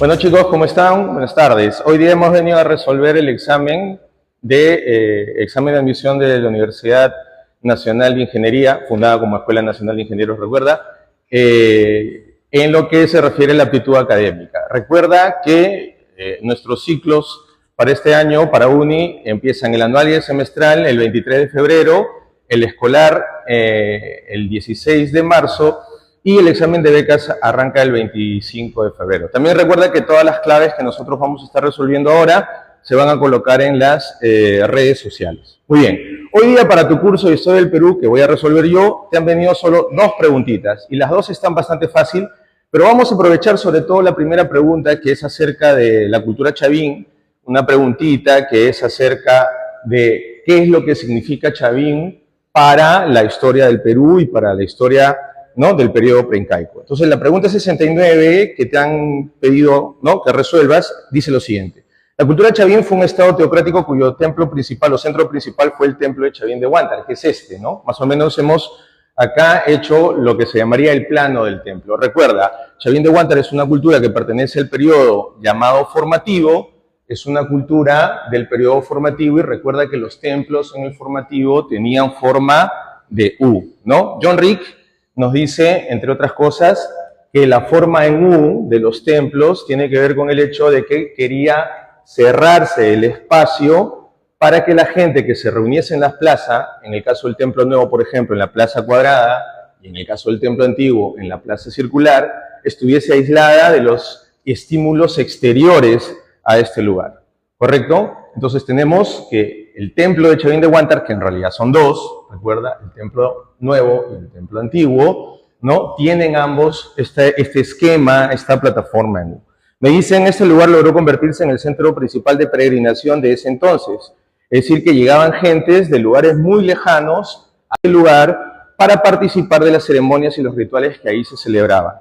Bueno chicos, ¿cómo están? Buenas tardes. Hoy día hemos venido a resolver el examen de admisión de la Universidad Nacional de Ingeniería, fundada como Escuela Nacional de Ingenieros, recuerda, en lo que se refiere a la aptitud académica. Recuerda que nuestros ciclos para este año, para UNI, empiezan el anual y el semestral el 23 de febrero, el escolar el 16 de marzo, y el examen de becas arranca el 25 de febrero. También recuerda que todas las claves que nosotros vamos a estar resolviendo ahora se van a colocar en las redes sociales. Muy bien, hoy día para tu curso de Historia del Perú, que voy a resolver yo, te han venido solo dos preguntitas, y las dos están bastante fácil, pero vamos a aprovechar sobre todo la primera pregunta, que es acerca de la cultura chavín, una preguntita que es acerca de qué es lo que significa chavín para la historia del Perú y para la historia, ¿no?, del periodo preincaico. Entonces, la pregunta 69 que te han pedido, ¿no?, que resuelvas, dice lo siguiente. La cultura chavín fue un estado teocrático cuyo templo principal o centro principal fue el templo de Chavín de Huántar, que es este, ¿no? Más o menos hemos acá hecho lo que se llamaría el plano del templo. Recuerda, Chavín de Huántar es una cultura que pertenece al periodo llamado formativo, es una cultura del periodo formativo, y recuerda que los templos en el formativo tenían forma de U, ¿no? John Rick nos dice, entre otras cosas, que la forma en U de los templos tiene que ver con el hecho de que quería cerrarse el espacio para que la gente que se reuniese en las plazas, en el caso del Templo Nuevo, por ejemplo, en la plaza cuadrada, y en el caso del Templo Antiguo, en la plaza circular, estuviese aislada de los estímulos exteriores a este lugar, ¿correcto? Entonces tenemos que el templo de Chavín de Huántar, que en realidad son dos, recuerda, el templo nuevo y el templo antiguo, ¿no?, tienen ambos este esquema, esta plataforma en U. Me dicen, este lugar logró convertirse en el centro principal de peregrinación de ese entonces, es decir, que llegaban gentes de lugares muy lejanos a ese lugar para participar de las ceremonias y los rituales que ahí se celebraban.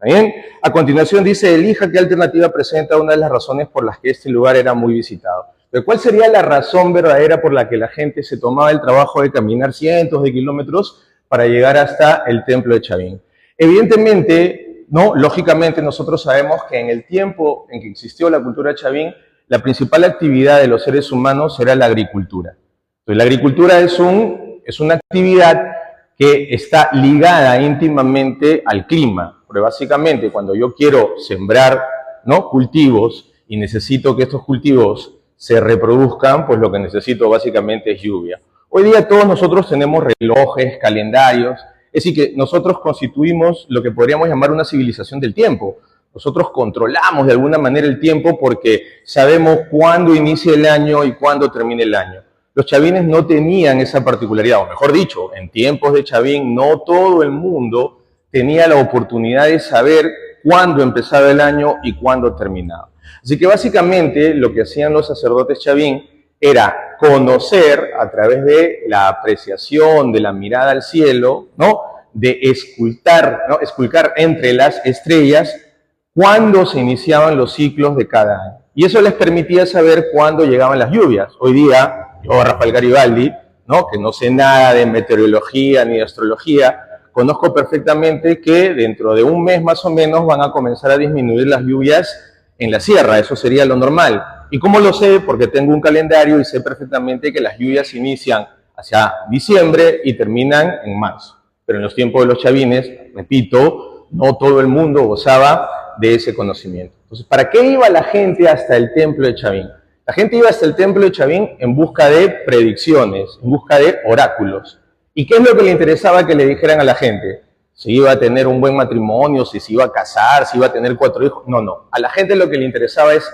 ¿Bien? A continuación dice, elija qué alternativa presenta una de las razones por las que este lugar era muy visitado. Pero ¿cuál sería la razón verdadera por la que la gente se tomaba el trabajo de caminar cientos de kilómetros para llegar hasta el templo de Chavín? Evidentemente, ¿no?, lógicamente nosotros sabemos que en el tiempo en que existió la cultura chavín, la principal actividad de los seres humanos era la agricultura. Entonces, la agricultura es una actividad que está ligada íntimamente al clima, porque básicamente cuando yo quiero sembrar, ¿no?, cultivos y necesito que estos cultivos se reproduzcan, pues lo que necesito básicamente es lluvia. Hoy día todos nosotros tenemos relojes, calendarios, es decir, que nosotros constituimos lo que podríamos llamar una civilización del tiempo. Nosotros controlamos de alguna manera el tiempo porque sabemos cuándo inicia el año y cuándo termina el año. Los chavines no tenían esa particularidad, o mejor dicho, en tiempos de Chavín no todo el mundo tenía la oportunidad de saber cuándo empezaba el año y cuándo terminaba. Así que básicamente lo que hacían los sacerdotes chavín era conocer a través de la apreciación, de la mirada al cielo, ¿no?, de esculcar, ¿no?, esculcar entre las estrellas cuándo se iniciaban los ciclos de cada año. Y eso les permitía saber cuándo llegaban las lluvias. Hoy día, yo, Rafael Garibaldi, ¿no?, que no sé nada de meteorología ni de astrología, conozco perfectamente que dentro de un mes más o menos van a comenzar a disminuir las lluvias en la sierra, eso sería lo normal. ¿Y cómo lo sé? Porque tengo un calendario y sé perfectamente que las lluvias inician hacia diciembre y terminan en marzo. Pero en los tiempos de los chavines, repito, no todo el mundo gozaba de ese conocimiento. Entonces, ¿para qué iba la gente hasta el templo de Chavín? La gente iba hasta el templo de Chavín en busca de predicciones, en busca de oráculos. ¿Y qué es lo que le interesaba que le dijeran a la gente? Si iba a tener un buen matrimonio, si se iba a casar, si iba a tener 4 hijos. No, no. A la gente lo que le interesaba es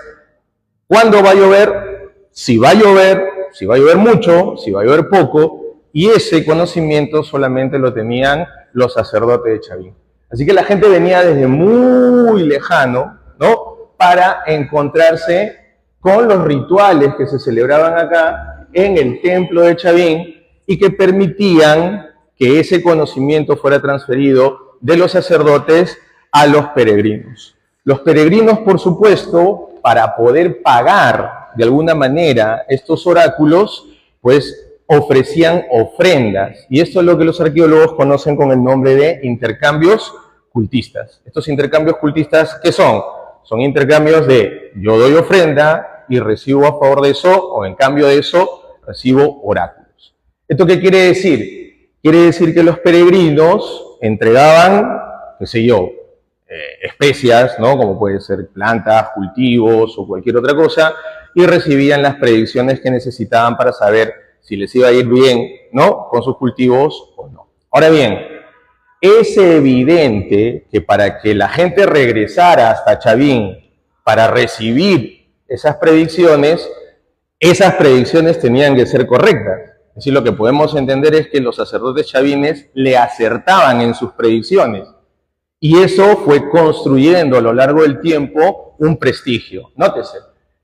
cuándo va a llover, si va a llover mucho, si va a llover poco, y ese conocimiento solamente lo tenían los sacerdotes de Chavín. Así que la gente venía desde muy lejano, ¿no?, para encontrarse con los rituales que se celebraban acá en el templo de Chavín y que permitían que ese conocimiento fuera transferido de los sacerdotes a los peregrinos. Los peregrinos, por supuesto, para poder pagar de alguna manera estos oráculos, pues ofrecían ofrendas. Y esto es lo que los arqueólogos conocen con el nombre de intercambios cultistas. Estos intercambios cultistas, ¿qué son? son intercambios de yo doy ofrenda y recibo a favor de eso, o en cambio de eso, recibo oráculos. ¿Esto qué quiere decir? Quiere decir que los peregrinos entregaban, qué sé yo, especias, ¿no? Como puede ser plantas, cultivos o cualquier otra cosa, y recibían las predicciones que necesitaban para saber si les iba a ir bien, ¿no?, con sus cultivos o no. Ahora bien, es evidente que para que la gente regresara hasta Chavín para recibir esas predicciones tenían que ser correctas. Es decir, lo que podemos entender es que los sacerdotes chavines le acertaban en sus predicciones. Y eso fue construyendo a lo largo del tiempo un prestigio. Nótese,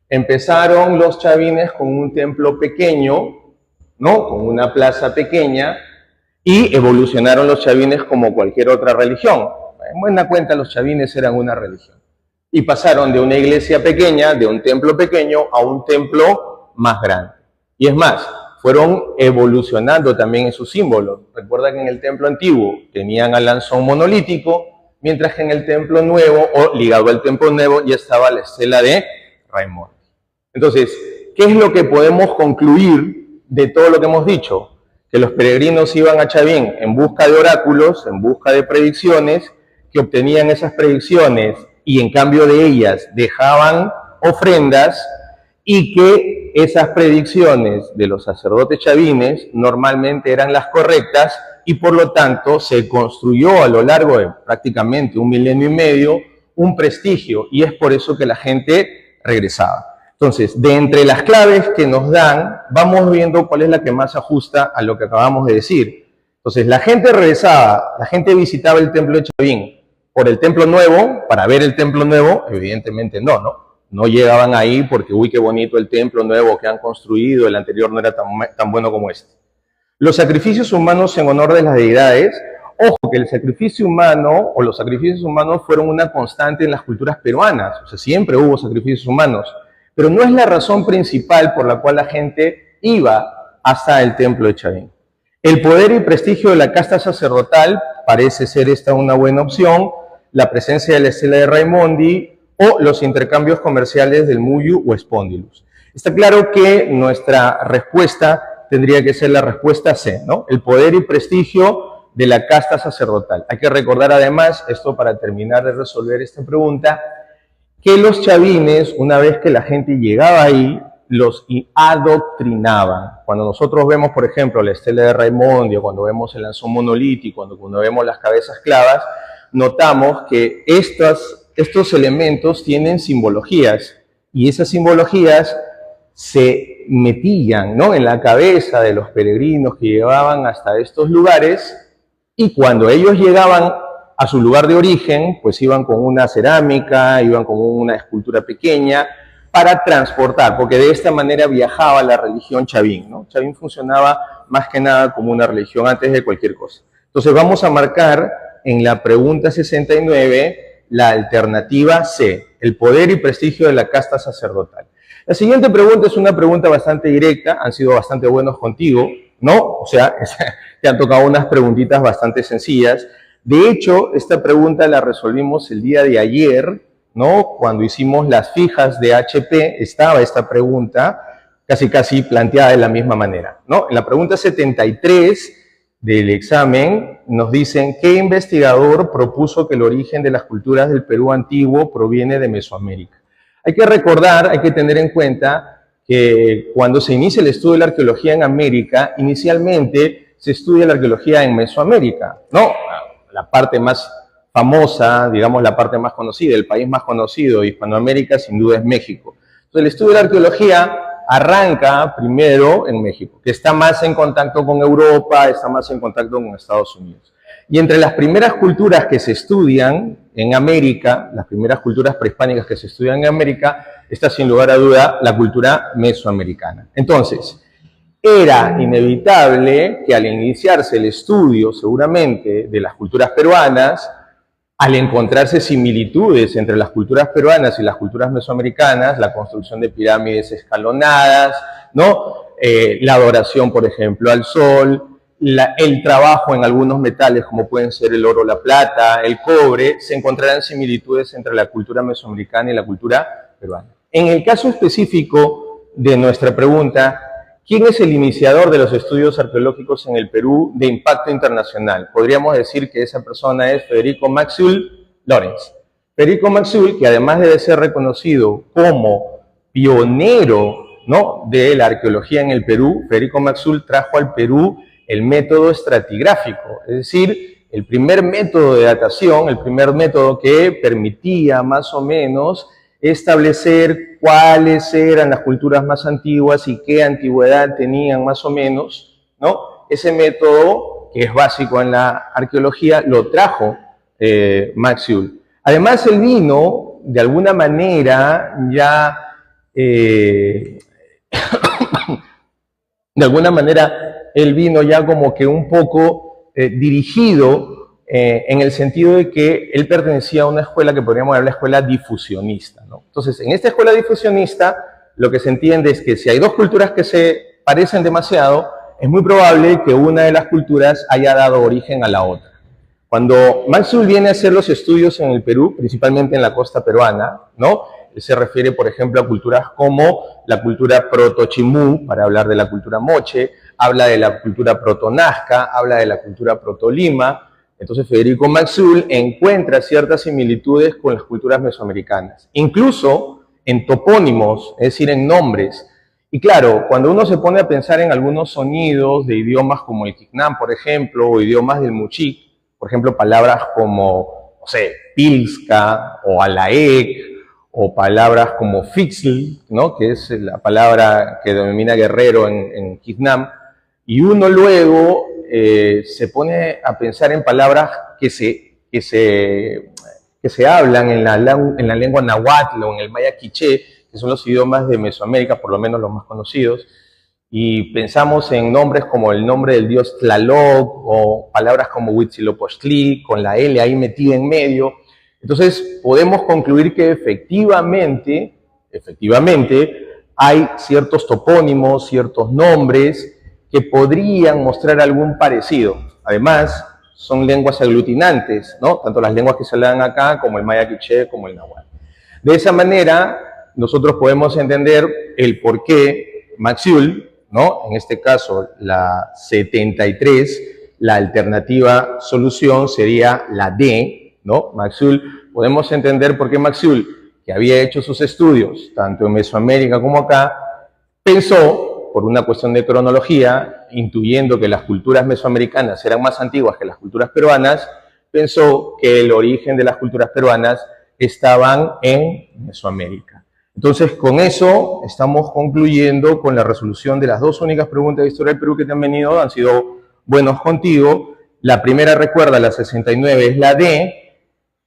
empezaron los chavines con un templo pequeño, ¿no?, con una plaza pequeña, y evolucionaron los chavines como cualquier otra religión. En buena cuenta, los chavines eran una religión. Y pasaron de una iglesia pequeña, de un templo pequeño, a un templo más grande. Y es más, fueron evolucionando también en sus símbolos. Recuerda que en el templo antiguo tenían al lanzón monolítico, mientras que en el templo nuevo, o ligado al templo nuevo, ya estaba la estela de Raimondi. Entonces, ¿qué es lo que podemos concluir de todo lo que hemos dicho? Que los peregrinos iban a Chavín en busca de oráculos, en busca de predicciones, que obtenían esas predicciones y en cambio de ellas dejaban ofrendas, y que esas predicciones de los sacerdotes chavines normalmente eran las correctas, y por lo tanto se construyó a lo largo de prácticamente 1,5 milenios un prestigio, y es por eso que la gente regresaba. Entonces, de entre las claves que nos dan, vamos viendo cuál es la que más se ajusta a lo que acabamos de decir. Entonces, la gente regresaba, la gente visitaba el templo de Chavín por el templo nuevo, para ver el templo nuevo. Evidentemente no llegaban ahí porque, uy, qué bonito el templo nuevo que han construido, el anterior no era tan bueno como este. Los sacrificios humanos en honor de las deidades. Ojo, que el sacrificio humano o los sacrificios humanos fueron una constante en las culturas peruanas. O sea, siempre hubo sacrificios humanos. Pero no es la razón principal por la cual la gente iba hasta el templo de Chavín. El poder y prestigio de la casta sacerdotal parece ser esta una buena opción, la presencia de la estela de Raimondi o los intercambios comerciales del Muyu o Spondylus. Está claro que nuestra respuesta tendría que ser la respuesta C, ¿no? El poder y prestigio de la casta sacerdotal. Hay que recordar además, esto para terminar de resolver esta pregunta, que los chavines, una vez que la gente llegaba ahí, los adoctrinaban. Cuando nosotros vemos, por ejemplo, la estela de Raimondi, o cuando vemos el lanzón monolítico, cuando vemos las cabezas clavas, notamos que estos elementos tienen simbologías, y esas simbologías se metían, ¿no?, en la cabeza de los peregrinos que llegaban hasta estos lugares, y cuando ellos llegaban a su lugar de origen, pues iban con una cerámica, iban con una escultura pequeña para transportar, porque de esta manera viajaba la religión Chavín, ¿no? Chavín funcionaba más que nada como una religión antes de cualquier cosa. Entonces vamos a marcar en la pregunta 69 la alternativa C, el poder y prestigio de la casta sacerdotal. La siguiente pregunta es una pregunta bastante directa, han sido bastante buenos contigo, ¿no? O sea, te han tocado unas preguntitas bastante sencillas. De hecho, esta pregunta la resolvimos el día de ayer, ¿no? Cuando hicimos las fijas de HP, estaba esta pregunta casi planteada de la misma manera, ¿no? En la pregunta 73 del examen nos dicen, ¿qué investigador propuso que el origen de las culturas del Perú antiguo proviene de Mesoamérica? Hay que recordar, hay que tener en cuenta que cuando se inicia el estudio de la arqueología en América, inicialmente se estudia la arqueología en Mesoamérica, ¿no? La parte más famosa, digamos la parte más conocida, el país más conocido de Hispanoamérica sin duda es México. Entonces el estudio de la arqueología arranca primero en México, que está más en contacto con Europa, está más en contacto con Estados Unidos. Y entre las primeras culturas que se estudian en América, las primeras culturas prehispánicas que se estudian en América, está sin lugar a duda la cultura mesoamericana. Entonces, era inevitable que al iniciarse el estudio, seguramente, de las culturas peruanas, al encontrarse similitudes entre las culturas peruanas y las culturas mesoamericanas, la construcción de pirámides escalonadas, ¿no? La adoración, por ejemplo, al sol, el trabajo en algunos metales, como pueden ser el oro, la plata, el cobre, se encontrarán similitudes entre la cultura mesoamericana y la cultura peruana. En el caso específico de nuestra pregunta, ¿quién es el iniciador de los estudios arqueológicos en el Perú de impacto internacional? Podríamos decir que esa persona es Federico Maxwell Lawrence. Federico Maxwell, que además de ser reconocido como pionero, ¿no?, de la arqueología en el Perú, Federico Maxwell trajo al Perú el método estratigráfico, es decir, el primer método de datación, el primer método que permitía más o menos establecer cuáles eran las culturas más antiguas y qué antigüedad tenían más o menos, ¿no? Ese método, que es básico en la arqueología, lo trajo Maxwell. Además, él vino, de alguna manera, ya como que un poco dirigido en el sentido de que él pertenecía a una escuela que podríamos llamar la escuela difusionista, ¿no? Entonces, en esta escuela difusionista, lo que se entiende es que si hay dos culturas que se parecen demasiado, es muy probable que una de las culturas haya dado origen a la otra. Cuando Maxwell viene a hacer los estudios en el Perú, principalmente en la costa peruana, ¿no?, él se refiere, por ejemplo, a culturas como la cultura proto-chimú, para hablar de la cultura moche, habla de la cultura proto-nazca, habla de la cultura proto-lima. Entonces, Federico Maxwell encuentra ciertas similitudes con las culturas mesoamericanas, incluso en topónimos, es decir, en nombres. Y claro, cuando uno se pone a pensar en algunos sonidos de idiomas como el Quijnán, por ejemplo, o idiomas del Muchic, por ejemplo, palabras como, no sé, Pilska o Alaek, o palabras como Fixl, ¿no?, que es la palabra que denomina guerrero en Quijnán, y uno luego se pone a pensar en palabras que se hablan en la lengua náhuatl o en el maya quiché, que son los idiomas de Mesoamérica, por lo menos los más conocidos, y pensamos en nombres como el nombre del dios Tlaloc, o palabras como Huitzilopochtli, con la L ahí metida en medio. Entonces, podemos concluir que efectivamente, hay ciertos topónimos, ciertos nombres que podrían mostrar algún parecido. Además, son lenguas aglutinantes, ¿no?, tanto las lenguas que se hablan acá como el maya quiché, como el náhuatl. De esa manera, nosotros podemos entender el por qué Maxwell, ¿no?, en este caso la 73, la alternativa solución sería la D, ¿no? Maxwell, podemos entender por qué Maxwell, que había hecho sus estudios tanto en Mesoamérica como acá, pensó, por una cuestión de cronología, intuyendo que las culturas mesoamericanas eran más antiguas que las culturas peruanas, pensó que el origen de las culturas peruanas estaban en Mesoamérica. Entonces, con eso estamos concluyendo con la resolución de las dos únicas preguntas de historia del Perú que te han venido, han sido buenos contigo. La primera, recuerda, la 69 es la D,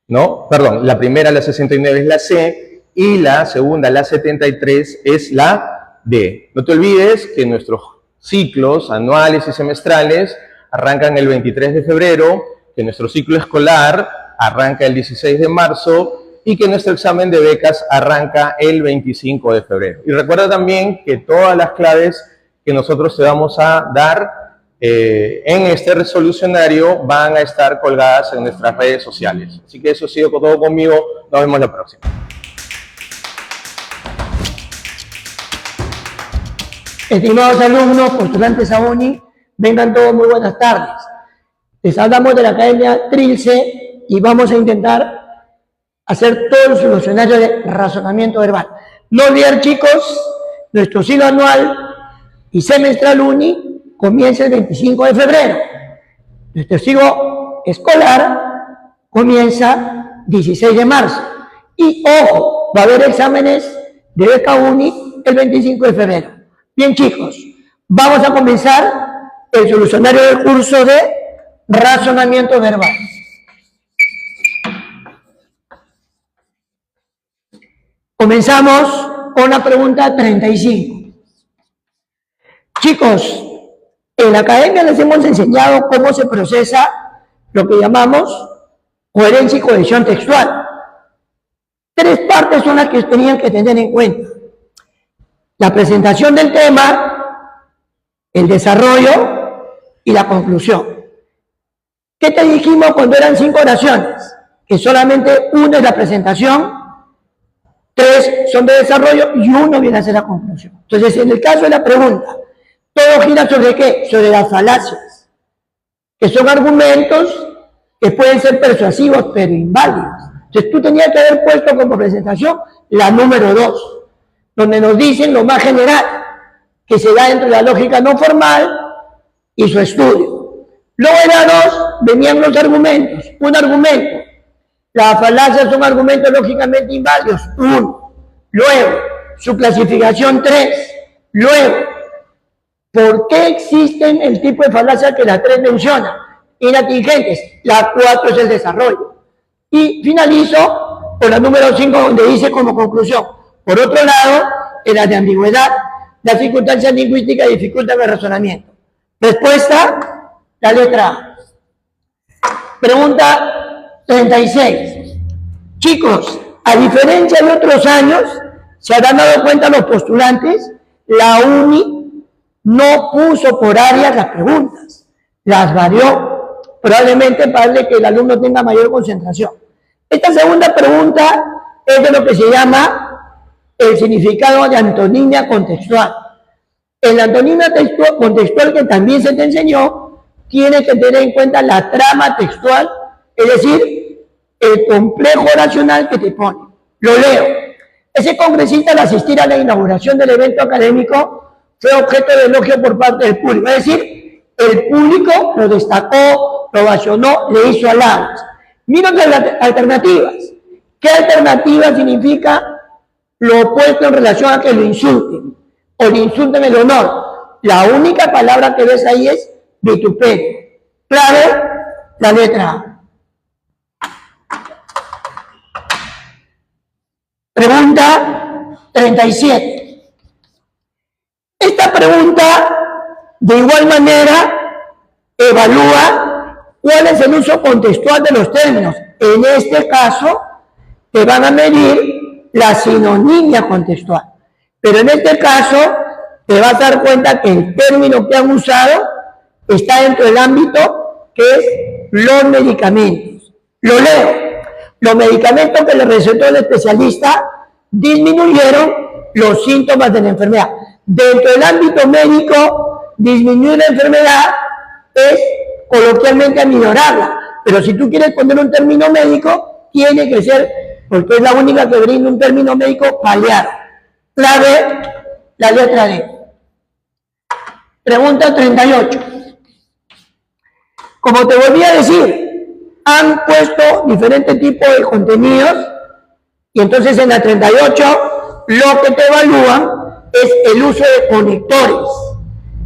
¿no? Perdón, la primera, la 69, es la C, y la segunda, la 73, es la D. No te olvides que nuestros ciclos anuales y semestrales arrancan el 23 de febrero, que nuestro ciclo escolar arranca el 16 de marzo y que nuestro examen de becas arranca el 25 de febrero. Y recuerda también que todas las claves que nosotros te vamos a dar en este resolucionario van a estar colgadas en nuestras redes sociales. Así que eso ha sido todo conmigo. Nos vemos la próxima. Estimados alumnos, postulantes a UNI, vengan todos, muy buenas tardes. Les hablamos de la Academia Trilce y vamos a intentar hacer todo el solucionario de razonamiento verbal. No olviden, chicos, nuestro ciclo anual y semestral UNI comienza el 25 de febrero. Nuestro ciclo escolar comienza 16 de marzo. Y, ojo, va a haber exámenes de beca UNI el 25 de febrero. Bien, chicos, vamos a comenzar el solucionario del curso de razonamiento verbal. Comenzamos con la pregunta 35. Chicos, en la academia les hemos enseñado cómo se procesa lo que llamamos coherencia y cohesión textual. Tres partes son las que tenían que tener en cuenta: la presentación del tema, el desarrollo y la conclusión. ¿Qué te dijimos cuando eran 5 oraciones? Que solamente una es la presentación, 3 son de desarrollo y 1 viene a ser la conclusión. Entonces, en el caso de la pregunta, todo gira sobre ¿qué? Sobre las falacias, que son argumentos que pueden ser persuasivos pero inválidos. Entonces, tú tenías que haber puesto como presentación la número 2, donde nos dicen lo más general, que se da entre la lógica no formal y su estudio. Luego en la 2 venían los argumentos. Un argumento. Las falacias son argumentos lógicamente inválidos. 1. Luego, su clasificación 3. Luego, ¿por qué existen el tipo de falacia que la 3 menciona? Inatingentes. La 4 es el desarrollo. Y finalizo con la número 5, donde dice como conclusión. Por otro lado, en la de ambigüedad, las circunstancias lingüísticas dificultan el razonamiento. Respuesta, la letra A. Pregunta 36. Chicos, a diferencia de otros años, se habrán dado cuenta los postulantes, la UNI no puso por áreas las preguntas, las varió, probablemente para que el alumno tenga mayor concentración. Esta segunda pregunta es de lo que se llama el significado de antonimia contextual. En la antonimia contextual que también se te enseñó, tienes que tener en cuenta la trama textual, es decir, el complejo oracional que te pone. Lo leo. Ese congresista al asistir a la inauguración del evento académico fue objeto de elogio por parte del público. Es decir, el público lo destacó, lo ovacionó, le hizo halagos. Mira las alternativas. ¿Qué alternativa significa lo opuesto en relación a que lo insulten o le insulten el honor? La única palabra que ves ahí es vituperio. Clave, la letra A. Pregunta 37. Esta pregunta, de igual manera, evalúa cuál es el uso contextual de los términos. En este caso, te van a medir la sinonimia contextual. Pero en este caso, te vas a dar cuenta que el término que han usado está dentro del ámbito que es los medicamentos. Lo leo. Los medicamentos que le recetó el especialista disminuyeron los síntomas de la enfermedad. Dentro del ámbito médico, disminuir la enfermedad es coloquialmente aminorarla. Pero si tú quieres poner un término médico, tiene que ser, porque es la única que brinda un término médico, paliar. Clave, la letra D. Pregunta 38. Como te volví a decir, han puesto diferentes tipos de contenidos y entonces en la 38 lo que te evalúan es el uso de conectores.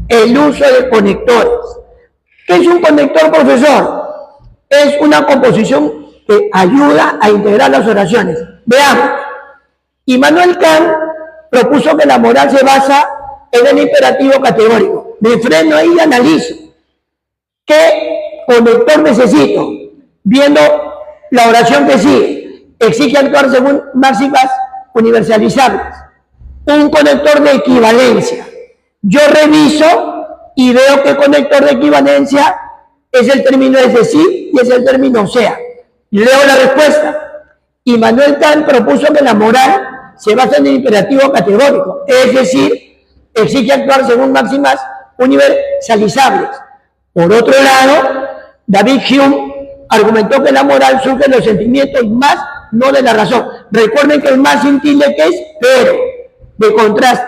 El uso de conectores. ¿Qué es un conector, profesor? Es una composición que ayuda a integrar las oraciones. Veamos. Immanuel Kant propuso que la moral se basa en el imperativo categórico. Me freno ahí y analizo. ¿Qué conector necesito? Viendo la oración que sigue, exige actuar según máximas universalizables. Un conector de equivalencia. Yo reviso y veo que conector de equivalencia es el término es decir y es el término sea. Leo la respuesta. Immanuel Kant propuso que la moral se basa en el imperativo categórico, es decir, exige actuar según máximas universalizables. Por otro lado, David Hume argumentó que la moral surge de los sentimientos más, no de la razón. Recuerden que el más sin tilde que es pero, de contraste.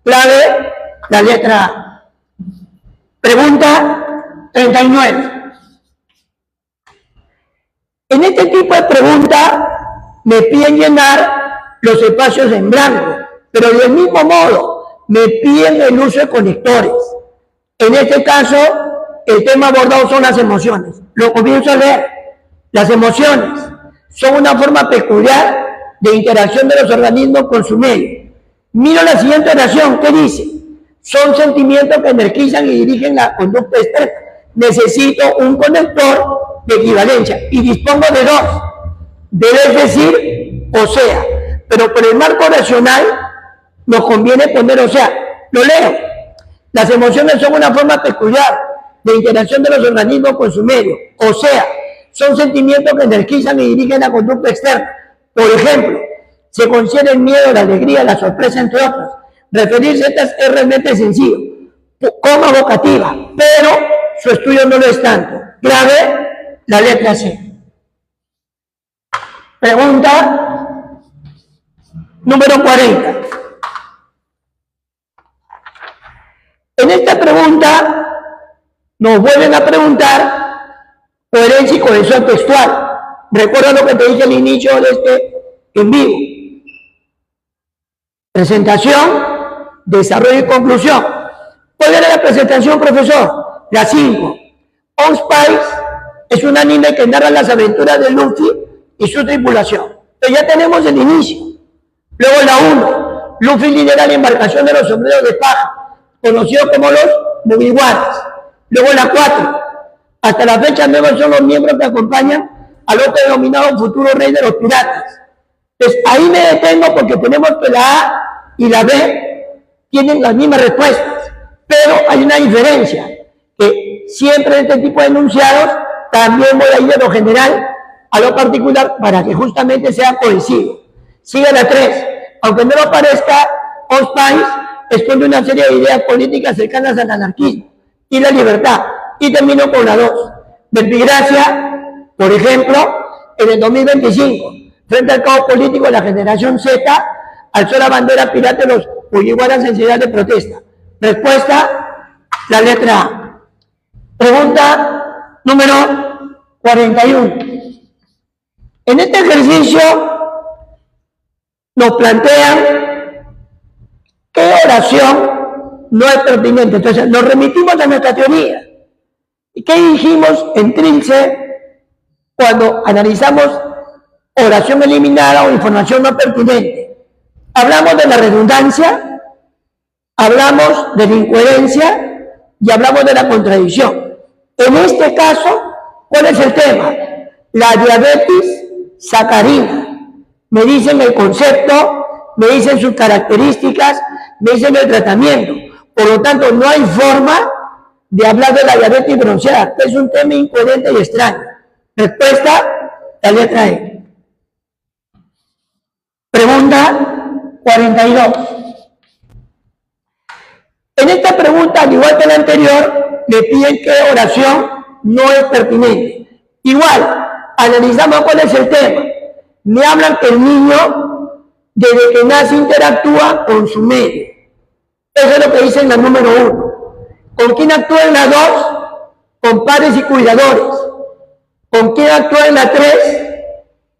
Clave, la letra A. Pregunta 39. En este tipo de pregunta me piden llenar los espacios en blanco, pero del mismo modo me piden el uso de conectores. En este caso, el tema abordado son las emociones. Lo comienzo a leer. Las emociones son una forma peculiar de interacción de los organismos con su medio. Miro la siguiente oración. ¿Qué dice? Son sentimientos que energizan y dirigen la conducta externa. Necesito un conector de equivalencia y dispongo de dos. Debes decir o sea. Pero por el marco racional nos conviene poner o sea. Lo leo. Las emociones son una forma peculiar de interacción de los organismos con su medio. O sea, son sentimientos que energizan y dirigen la conducta externa. Por ejemplo, se considera el miedo, la alegría, la sorpresa, entre otros. Referirse a estas es realmente sencillo, como vocativa, pero su estudio no lo es tanto. Grave, la letra C. Pregunta número 40. En esta pregunta nos vuelven a preguntar coherencia y cohesión textual. Recuerda lo que te dije al inicio de este en vivo. Presentación, desarrollo y conclusión. ¿Cuál era la presentación, profesor? La 5. On Spice es un anime que narra las aventuras de Luffy y su tripulación. Pero ya tenemos el inicio. Luego la 1. Luffy lidera la embarcación de los sombreros de paja, conocidos como los Mugiwaras. Luego la 4. Hasta la fecha nuevos son los miembros que acompañan al otro denominado futuro rey de los piratas. Entonces ahí me detengo porque tenemos que la A y la B tienen las mismas respuestas, pero hay una diferencia, que siempre en este tipo de enunciados también voy a ir de lo general a lo particular para que justamente sea cohesivo. Sigue la 3. Aunque no lo parezca, On Spice esconde una serie de ideas políticas cercanas al anarquismo y la libertad. Y termino con la 2. Verbigracia, por ejemplo, en el 2025, frente al caos político de la generación Z, alzó la bandera pirata de los Mugiwaras en señal de protesta. Respuesta, la letra A. Pregunta número 41. En este ejercicio nos plantean qué oración no es pertinente. Entonces nos remitimos a nuestra teoría. ¿Y qué dijimos en Trilce cuando analizamos oración eliminada o información no pertinente? Hablamos de la redundancia, hablamos de la incoherencia y hablamos de la contradicción. En este caso, ¿cuál es el tema? La diabetes sacarina. Me dicen el concepto, me dicen sus características, me dicen el tratamiento. Por lo tanto, no hay forma de hablar de la diabetes bronceada, que es un tema incoherente y extraño. Respuesta, la letra E. Pregunta 42. En esta pregunta, al igual que la anterior, me piden qué oración no es pertinente. Igual, analizamos cuál es el tema. Me hablan que el niño, desde que nace, interactúa con su medio. Eso es lo que dice en la número 1. ¿Con quién actúa en la 2? Con padres y cuidadores. ¿Con quién actúa en la 3?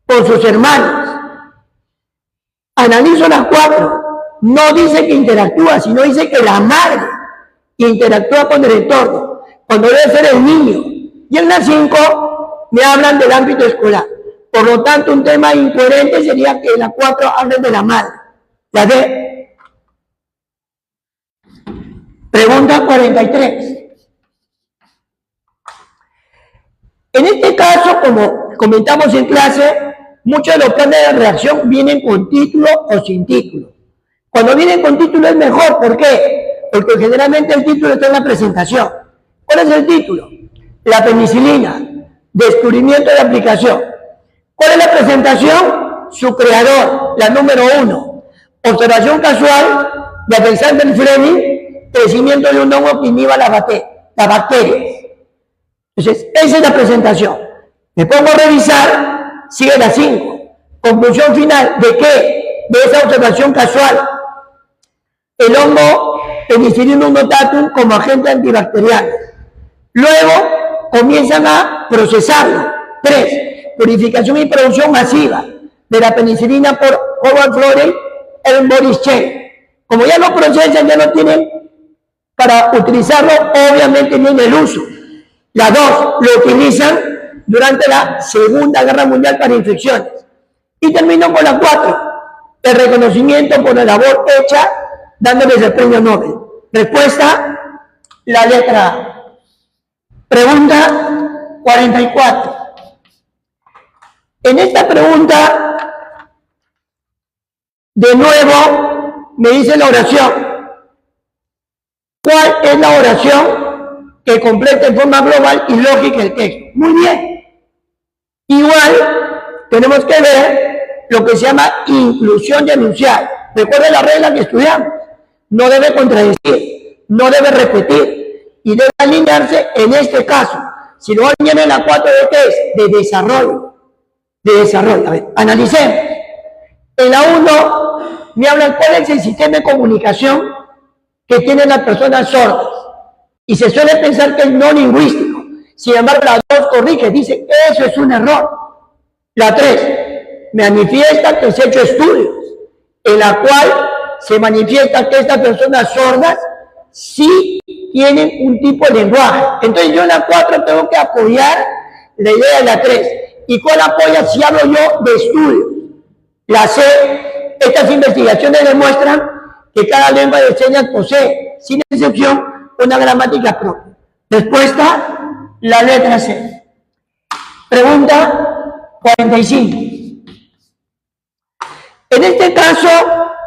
Con sus hermanos. Analizo la 4. No dice que interactúa, sino dice que la madre interactúa con el entorno, cuando debe ser el niño. Y en la 5 me hablan del ámbito escolar. Por lo tanto, un tema incoherente sería que en la 4 hablen de la madre. La D. Pregunta 43. En este caso, como comentamos en clase, muchos de los planes de reacción vienen con título o sin título. Cuando vienen con título es mejor, ¿por qué? Porque generalmente el título está en la presentación. ¿Cuál es el título? La penicilina, descubrimiento de aplicación. ¿Cuál es la presentación? Su creador, la número 1. Observación casual de Alexander Fleming, crecimiento de un hongo que inhiba las bacterias. Entonces, esa es la presentación. Me pongo a revisar, sigue la 5. Conclusión final, ¿de qué? De esa observación casual. El hongo Penicillium notatum como agente antibacteriano. Luego, comienzan a procesarlo. 3. Purificación y producción masiva de la penicilina por Howard Florey en Boris Chen. Como ya lo procesan, ya lo tienen para utilizarlo, obviamente viene el uso. La 2, lo utilizan durante la Segunda Guerra Mundial para infecciones. Y termino con la 4, el reconocimiento por la labor hecha, dándoles el premio Nobel. Respuesta, la letra A. Pregunta 44. En esta pregunta, de nuevo, me dice la oración. ¿Cuál es la oración que complete en forma global y lógica el texto. Muy bien. Igual, tenemos que ver lo que se llama inclusión de enunciado. Recuerden la regla que estudiamos. No debe contradecir, no debe repetir y debe alinearse en este caso. Si lo alinean en la 4 de qué es, de desarrollo. De desarrollo. A ver, analicemos. En la 1 me hablan cuál es el sistema de comunicación que tienen las personas sordas. Y se suele pensar que es no lingüístico. Sin embargo, la 2 corrige, dice que eso es un error. La 3 manifiesta que se ha hecho estudios en la cual se manifiesta que estas personas sordas sí tienen un tipo de lenguaje. Entonces yo en la 4 tengo que apoyar la idea de la 3. ¿Y cuál apoya si hablo yo de estudios? La C, estas investigaciones demuestran que cada lengua de señas posee, sin excepción, una gramática propia. Respuesta, la letra C. Pregunta 45. En este caso,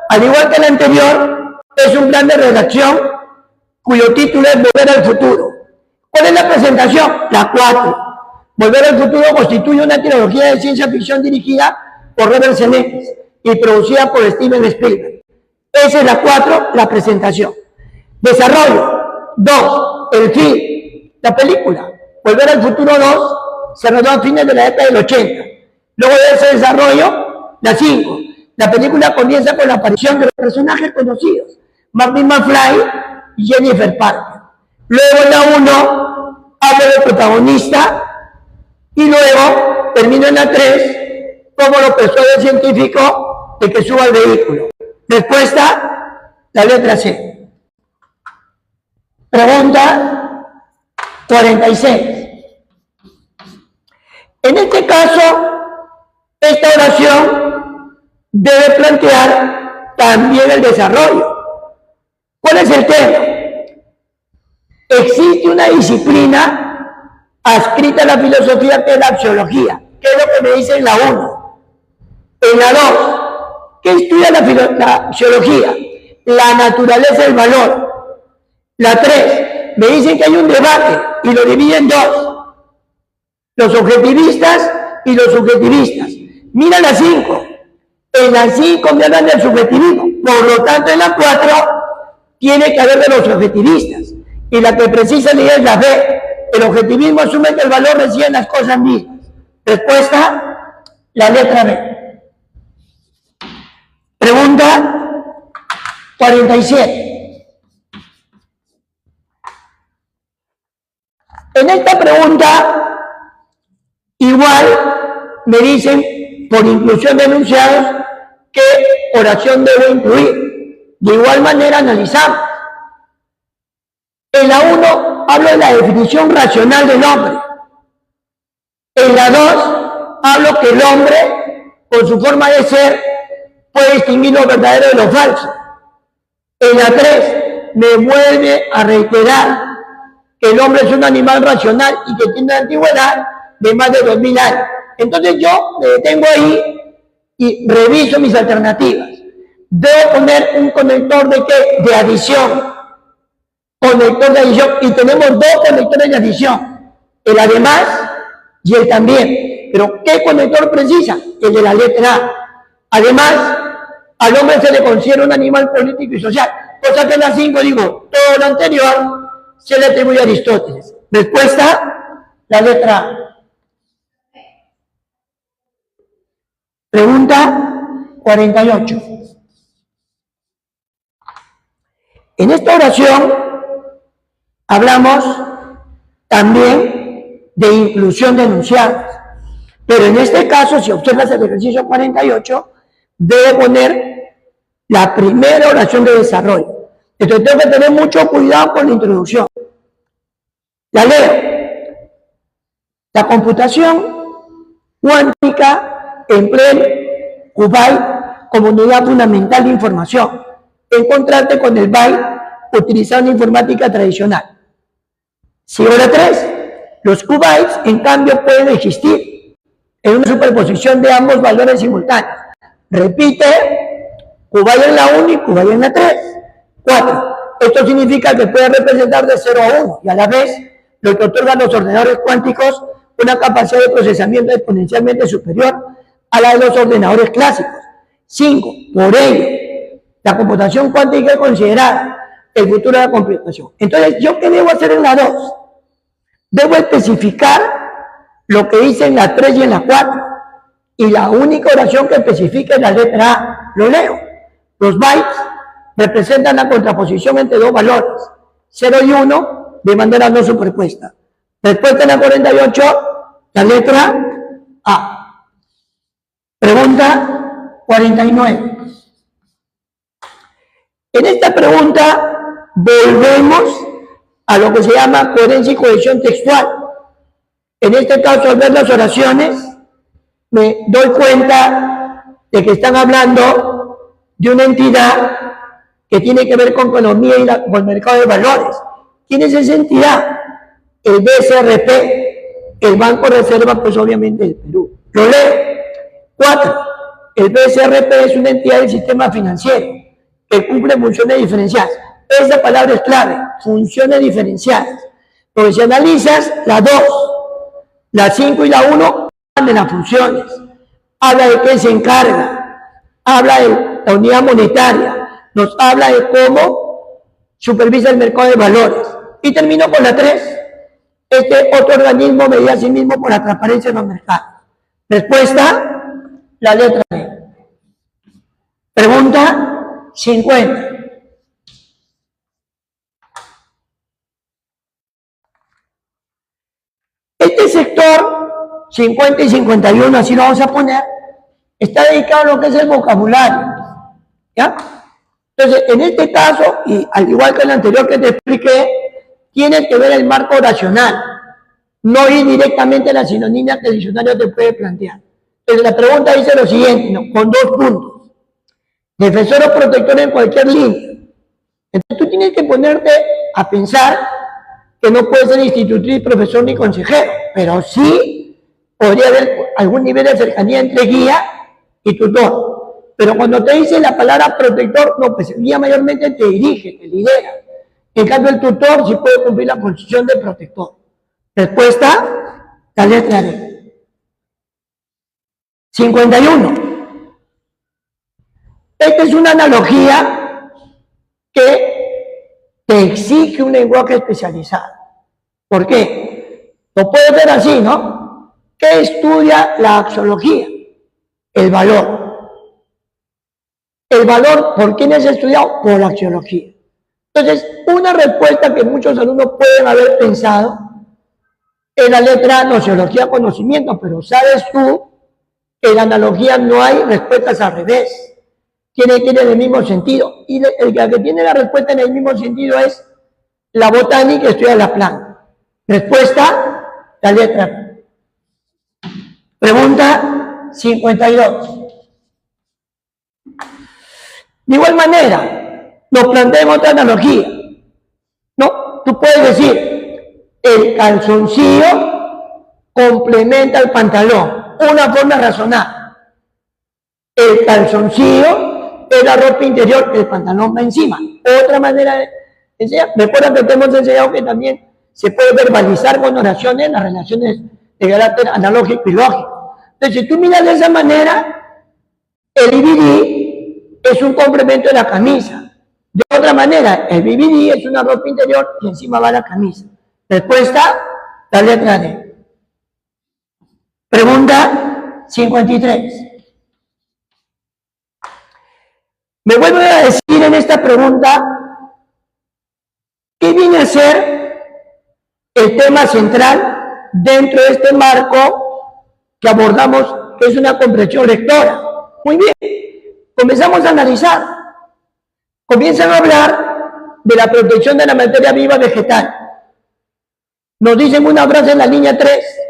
al igual que el anterior, es un plan de redacción cuyo título es Volver al futuro. ¿Cuál es la presentación? La 4. Volver al futuro constituye una trilogía de ciencia ficción dirigida por Robert Zemeckis y producida por Steven Spielberg. Esa es la 4, la presentación. Desarrollo. 2. El film. La película. Volver al futuro 2 se rodó a fines de la década del 80. Luego de ese desarrollo, la 5. La película comienza con la aparición de los personajes conocidos, Martin McFly y Jennifer Parker. Luego la 1 habla del protagonista y luego termina en la 3 como lo persuade el científico de que suba al vehículo. Respuesta, la letra C. Pregunta 46. En este caso, esta oración debe plantear también el desarrollo. ¿Cuál es el tema? Existe una disciplina adscrita a la filosofía que es la axiología. ¿Qué es lo que me dice en la 1? En la 2, ¿qué estudia la axiología? La naturaleza del valor. La 3, me dicen que hay un debate y lo divide en 2. Los objetivistas y los subjetivistas. Mira la 5. En la 5 me hablan del subjetivismo. Por lo tanto, en la 4 tiene que haber de los objetivistas. Y la que precisa es la B. El objetivismo asume que el valor reside en las cosas mismas. Respuesta, la letra B. Pregunta 47. En esta pregunta, igual me dicen, por inclusión de enunciados, qué oración debo incluir. De igual manera analizamos. En la 1 hablo de la definición racional del hombre. En la 2 hablo que el hombre, con su forma de ser, puede distinguir lo verdadero de lo falso. En la 3 me vuelve a reiterar que el hombre es un animal racional y que tiene una antigüedad de más de 2000 años. Entonces yo me detengo ahí y reviso mis alternativas. Debo poner un conector de ¿qué? De adición. Conector de adición. Y tenemos 2 conectores de adición. El además y el también. Pero ¿qué conector precisa? El de la letra A. Además, al hombre se le considera un animal político y social. Cosa que en la 5 digo, todo lo anterior se le atribuye a Aristóteles. Respuesta, la letra A. Pregunta 48. En esta oración hablamos también de inclusión de enunciados, pero en este caso, si observas el ejercicio 48, debe poner la primera oración de desarrollo. Entonces tengo que tener mucho cuidado con la introducción. La leo. La computación cuántica emplea el qubit como unidad fundamental de información, en contraste con el byte utilizando informática tradicional. Sigo la 3. Los qubits, en cambio, pueden existir en una superposición de ambos valores simultáneos. Repite, qubit en la 1 y qubit en la 3. 4. Esto significa que puede representar de 0 a 1 y a la vez lo que otorgan los ordenadores cuánticos una capacidad de procesamiento exponencialmente superior a la de los ordenadores clásicos. 5. Por ello, la computación cuántica es considerada el futuro de la computación. Entonces, ¿yo qué debo hacer en la 2? Debo especificar lo que hice en la 3 y en la 4. Y la única oración que especifica es la letra A. Lo leo. Los bytes representan la contraposición entre dos valores, 0 y 1, de manera no superpuesta. Respuesta en la 48, la letra A. Pregunta 49. En esta pregunta volvemos a lo que se llama coherencia y cohesión textual. En este caso, al ver las oraciones, me doy cuenta de que están hablando de una entidad que tiene que ver con economía y con el mercado de valores. ¿Quién es esa entidad? El BCRP, el Banco de Reserva, pues obviamente del Perú. Lo leo. 4. El BCRP es una entidad del sistema financiero que cumple funciones diferenciadas. Esa palabra es clave, funciones diferenciadas. Porque si analizas la 2, la 5 y la 1, hablan de las funciones, habla de qué se encarga, habla de la unidad monetaria, nos habla de cómo supervisa el mercado de valores. Y termino con la 3. Este otro organismo medía a sí mismo por la transparencia de los mercados. Respuesta, la letra D. Pregunta 50. Este sector, 50 y 51, así lo vamos a poner, está dedicado a lo que es el vocabulario. ¿Ya? Entonces, en este caso, y al igual que el anterior que te expliqué, tiene que ver el marco oracional, no ir directamente a la sinonimia que el diccionario te puede plantear. Entonces, la pregunta dice lo siguiente, ¿no? Con 2 puntos. Defensor o protector en cualquier línea. Entonces, tú tienes que ponerte a pensar que no puede ser institutriz, profesor ni consejero, pero sí podría haber algún nivel de cercanía entre guía y tutor. Pero cuando te dice la palabra protector, no, pues el guía mayormente te dirige, te lidera. En cambio, el tutor sí puede cumplir la función de protector. Respuesta, la letra D. 51. Esta es una analogía que te exige un lenguaje especializado. ¿Por qué? Lo puedes ver así, ¿no? ¿Qué estudia la axiología? El valor. El valor, ¿por quién es estudiado? Por la axiología. Entonces, una respuesta que muchos alumnos pueden haber pensado es la letra A, nociología, conocimiento, pero sabes tú que en la analogía no hay respuestas al revés. Tiene el mismo sentido. Y el que tiene la respuesta en el mismo sentido es la botánica, estudia la planta. Respuesta, la letra B. Pregunta 52. De igual manera, nos planteamos otra analogía. ¿No? Tú puedes decir, el calzoncillo complementa el pantalón. Una forma razonada. El calzoncillo es la ropa interior, el pantalón va encima. Otra manera de enseñar. Recuerda que te hemos enseñado que también se puede verbalizar con oraciones las relaciones de carácter analógico y lógico. Entonces, si tú miras de esa manera, el BBD es un complemento de la camisa. De otra manera, el BBD es una ropa interior y encima va la camisa. Respuesta, la letra D. Pregunta 53. Me vuelvo a decir en esta pregunta, ¿qué viene a ser el tema central dentro de este marco que abordamos, que es una comprensión lectora? Muy bien, comenzamos a analizar. Comienzan a hablar de la protección de la materia viva vegetal. Nos dicen una frase en la línea 3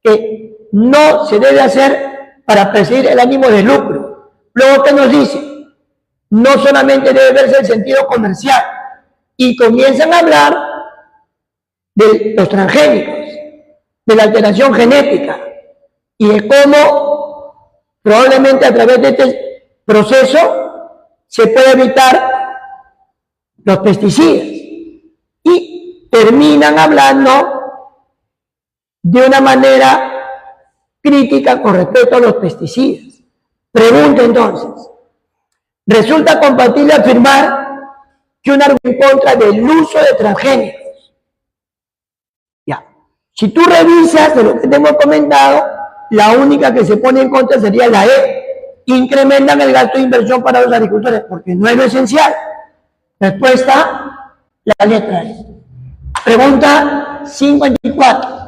que no se debe hacer para perseguir el ánimo de lucro. Luego, ¿qué nos dice? No solamente debe verse el sentido comercial. Y comienzan a hablar de los transgénicos, de la alteración genética y de cómo probablemente a través de este proceso se puede evitar los pesticidas. Y terminan hablando de una manera crítica con respecto a los pesticidas. Pregunta entonces, ¿resulta compatible afirmar que un argumento en contra del uso de transgénicos? Ya, si tú revisas de lo que te hemos comentado, la única que se pone en contra sería la E. Incrementan el gasto de inversión para los agricultores, porque no es lo esencial. Respuesta, la letra E. Pregunta 54.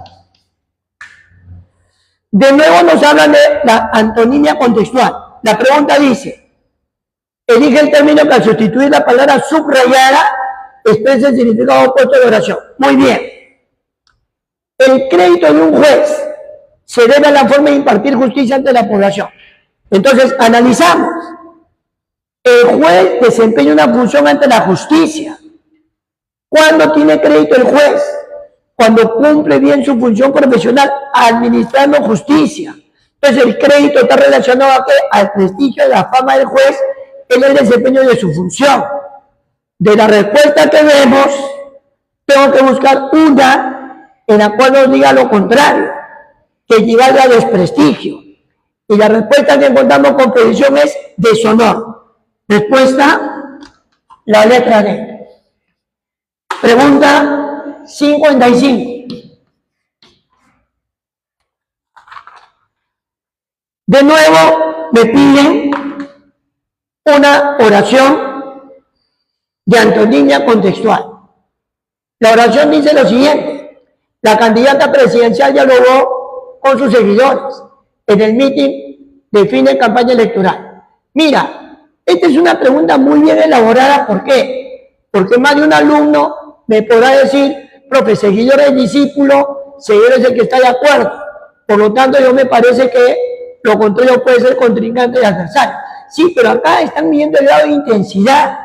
De nuevo nos hablan de la antonimia contextual. La pregunta dice, elige el término que al sustituir la palabra subrayada expresa el significado opuesto de oración. Muy bien. El crédito de un juez se debe a la forma de impartir justicia ante la población. Entonces, analizamos. El juez desempeña una función ante la justicia. ¿Cuándo tiene crédito el juez? Cuando cumple bien su función profesional, administrando justicia. Entonces, el crédito está relacionado a al prestigio y la fama del juez en el desempeño de su función. De la respuesta que vemos, tengo que buscar una en la cual nos diga lo contrario, que equivale a desprestigio. Y la respuesta que encontramos con precisión es deshonor. Respuesta, la letra D. Pregunta 55. De nuevo me piden una oración de antonimia contextual. La oración dice lo siguiente: la candidata presidencial dialogó con sus seguidores en el meeting de fin de campaña electoral. Mira, esta es una pregunta muy bien elaborada. ¿Por qué? Porque más de un alumno me podrá decir, profe, seguidor es discípulo, seguidor es el que está de acuerdo. Por lo tanto, yo me parece que lo contrario puede ser contrincante y adversario. Sí, pero acá están midiendo el grado de intensidad,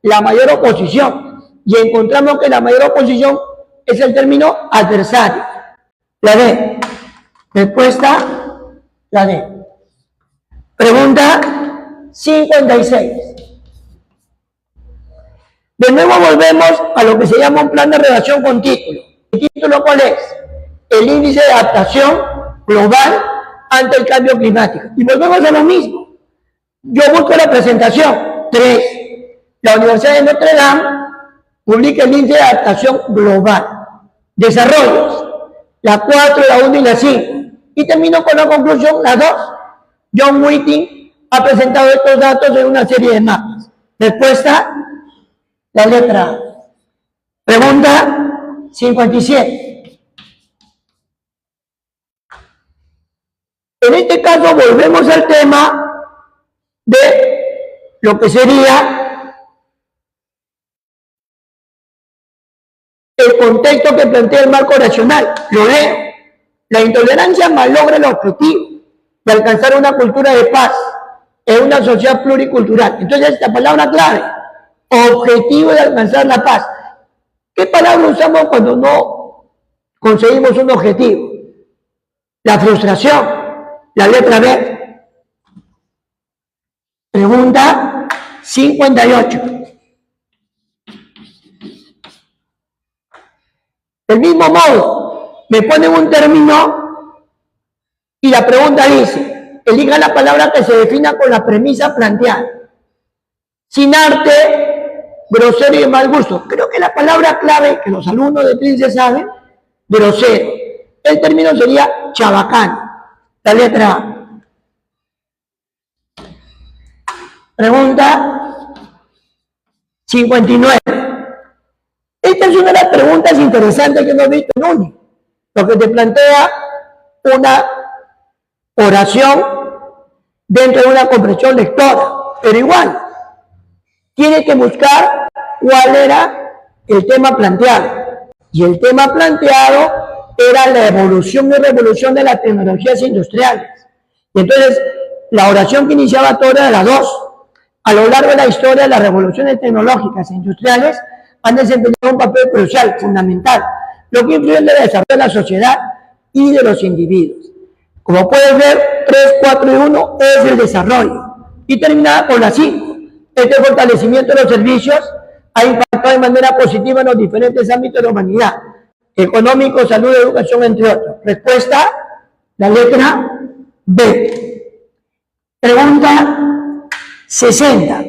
la mayor oposición. Y encontramos que la mayor oposición es el término adversario. La D. Respuesta, la D. Pregunta 56. De nuevo volvemos a lo que se llama un plan de relación con título. ¿El título cuál es? El índice de adaptación global ante el cambio climático. Y volvemos a lo mismo. Yo busco la presentación. 3. La Universidad de Notre Dame publica el índice de adaptación global. Desarrollos. La 4, la 1 y la 5. Y termino con la conclusión, la 2. John Whiting ha presentado estos datos en una serie de mapas. Respuesta, la letra A. Pregunta 57. En este caso volvemos al tema de lo que sería el contexto que plantea el marco nacional. Lo leo. La intolerancia malogra el objetivo de alcanzar una cultura de paz en una sociedad pluricultural. Entonces, esta palabra clave, objetivo de alcanzar la paz. ¿Qué palabra usamos cuando no conseguimos un objetivo? La frustración, la letra B. Pregunta 58. Del mismo modo, me ponen un término y la pregunta dice, elija la palabra que se defina con la premisa planteada. Sin arte, grosero y de mal gusto. Creo que la palabra clave que los alumnos de Trilce saben, grosero. El término sería chabacán. La letra A. Pregunta 59. Esta es una de las preguntas interesantes que hemos visto en UNI. Lo que te plantea una oración dentro de una comprensión lectora. Pero igual, tiene que buscar cuál era el tema planteado. Y el tema planteado era la evolución y revolución de las tecnologías industriales. Y entonces, la oración que iniciaba todo era de las dos. A lo largo de la historia, las revoluciones tecnológicas e industriales han desempeñado un papel crucial, fundamental, lo que influye en el desarrollo de la sociedad y de los individuos. Como puedes ver, 3, 4 y 1 es el desarrollo. Y terminada con la 5. Este fortalecimiento de los servicios ha impactado actuado de manera positiva en los diferentes ámbitos de la humanidad, económico, salud, educación, entre otros. Respuesta, la letra B. Pregunta 60.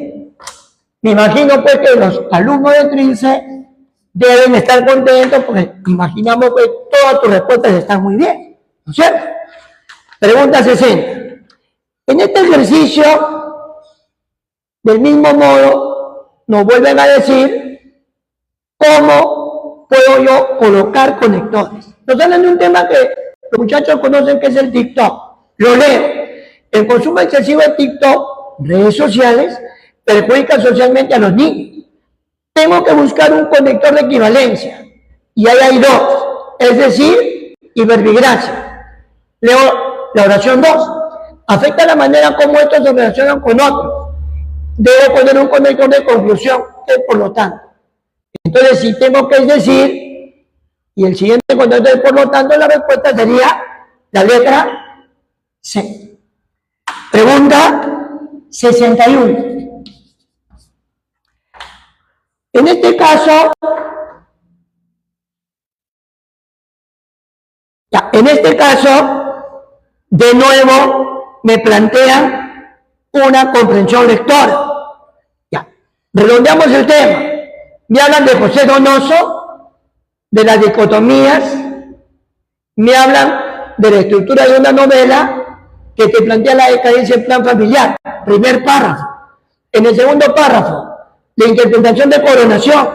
Me imagino pues que los alumnos de Trilce deben estar contentos porque imaginamos que todas tus respuestas están muy bien, ¿no es cierto? Pregunta 60. En este ejercicio, del mismo modo, nos vuelven a decir cómo puedo yo colocar conectores. Nos hablan de un tema que los muchachos conocen, que es el TikTok. Lo leo. El consumo excesivo de TikTok, redes sociales, perjudica socialmente a los niños. Tengo que buscar un conector de equivalencia. Y ahí hay dos, es decir, hipervigracia. Leo la oración 2. Afecta la manera como estos se relacionan con otros. Debo poner un conector de conclusión, que por lo tanto. Entonces, si tengo que decir, y el siguiente conector de por lo tanto, la respuesta sería la letra C. Pregunta 61. En este caso, de nuevo, me plantean una comprensión lectora. Ya, redondeamos el tema. Me hablan de José Donoso, de las dicotomías, me hablan de la estructura de una novela que te plantea la decadencia en plan familiar. Primer párrafo. En el segundo párrafo, la interpretación de coronación.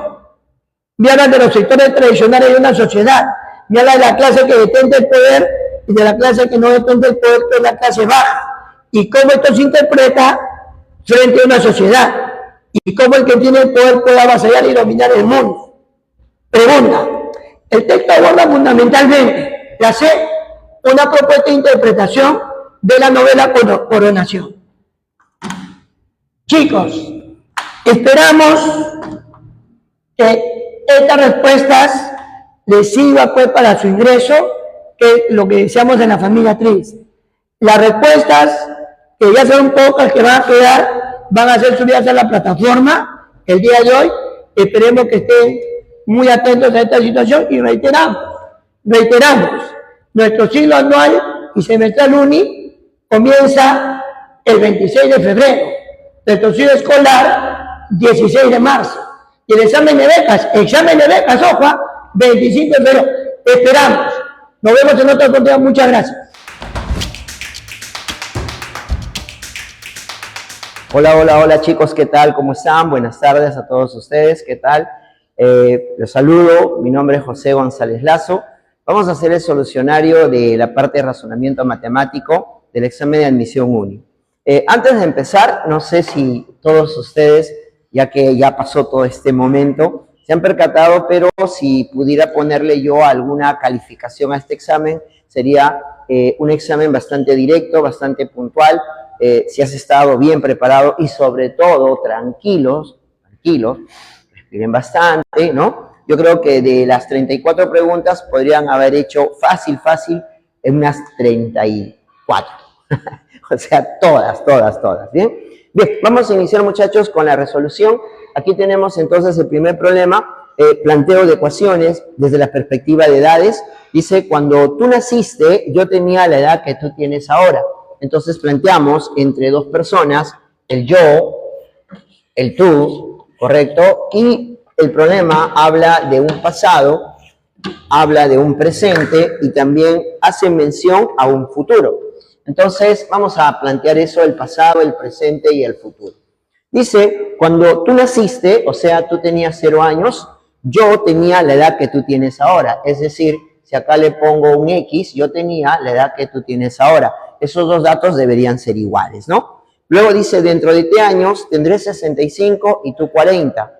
Me hablan de los sectores tradicionales de una sociedad. Me habla de la clase que detenta el poder y de la clase que no detenta el poder, que es la clase baja. Y cómo esto se interpreta frente a una sociedad. Y cómo el que tiene el poder puede avasallar y dominar el mundo. Pregunta. El texto aborda fundamentalmente, la C, una propuesta de interpretación de la novela Coronación. Chicos, esperamos que estas respuestas les sirva pues para su ingreso, que es lo que deseamos en la familia Trilce. Las respuestas, que ya son pocas que van a quedar, van a ser subidas a la plataforma el día de hoy. Esperemos que estén muy atentos a esta situación y reiteramos, nuestro ciclo anual y semestral UNI comienza el 26 de febrero, nuestro ciclo escolar 16 de marzo, y el examen de becas, ojo, 25 de febrero. Esperamos. Nos vemos en otra oportunidad. Muchas gracias. Hola chicos, ¿qué tal? ¿Cómo están? Buenas tardes a todos ustedes, ¿qué tal? Los saludo, mi nombre es José González Lazo. Vamos a hacer el solucionario de la parte de razonamiento matemático del examen de admisión UNI. Antes de empezar, no sé si todos ustedes, ya que ya pasó todo este momento, se han percatado, pero si pudiera ponerle yo alguna calificación a este examen, sería un examen bastante directo, bastante puntual, si has estado bien preparado y sobre todo tranquilos, respiren bastante, ¿no? Yo creo que de las 34 preguntas podrían haber hecho fácil en unas 34. O sea, todas, ¿bien? Bien, vamos a iniciar, muchachos, con la resolución. Aquí tenemos entonces el primer problema, planteo de ecuaciones desde la perspectiva de edades. Dice, cuando tú naciste, yo tenía la edad que tú tienes ahora. Entonces planteamos entre dos personas, el yo, el tú, ¿correcto? Y el problema habla de un pasado, habla de un presente y también hace mención a un futuro. Entonces vamos a plantear eso, el pasado, el presente y el futuro. Dice, cuando tú naciste, o sea, tú tenías 0 años, yo tenía la edad que tú tienes ahora. Es decir, si acá le pongo un X, yo tenía la edad que tú tienes ahora. Esos dos datos deberían ser iguales, ¿no? Luego dice, dentro de T años tendré 65 y tú 40.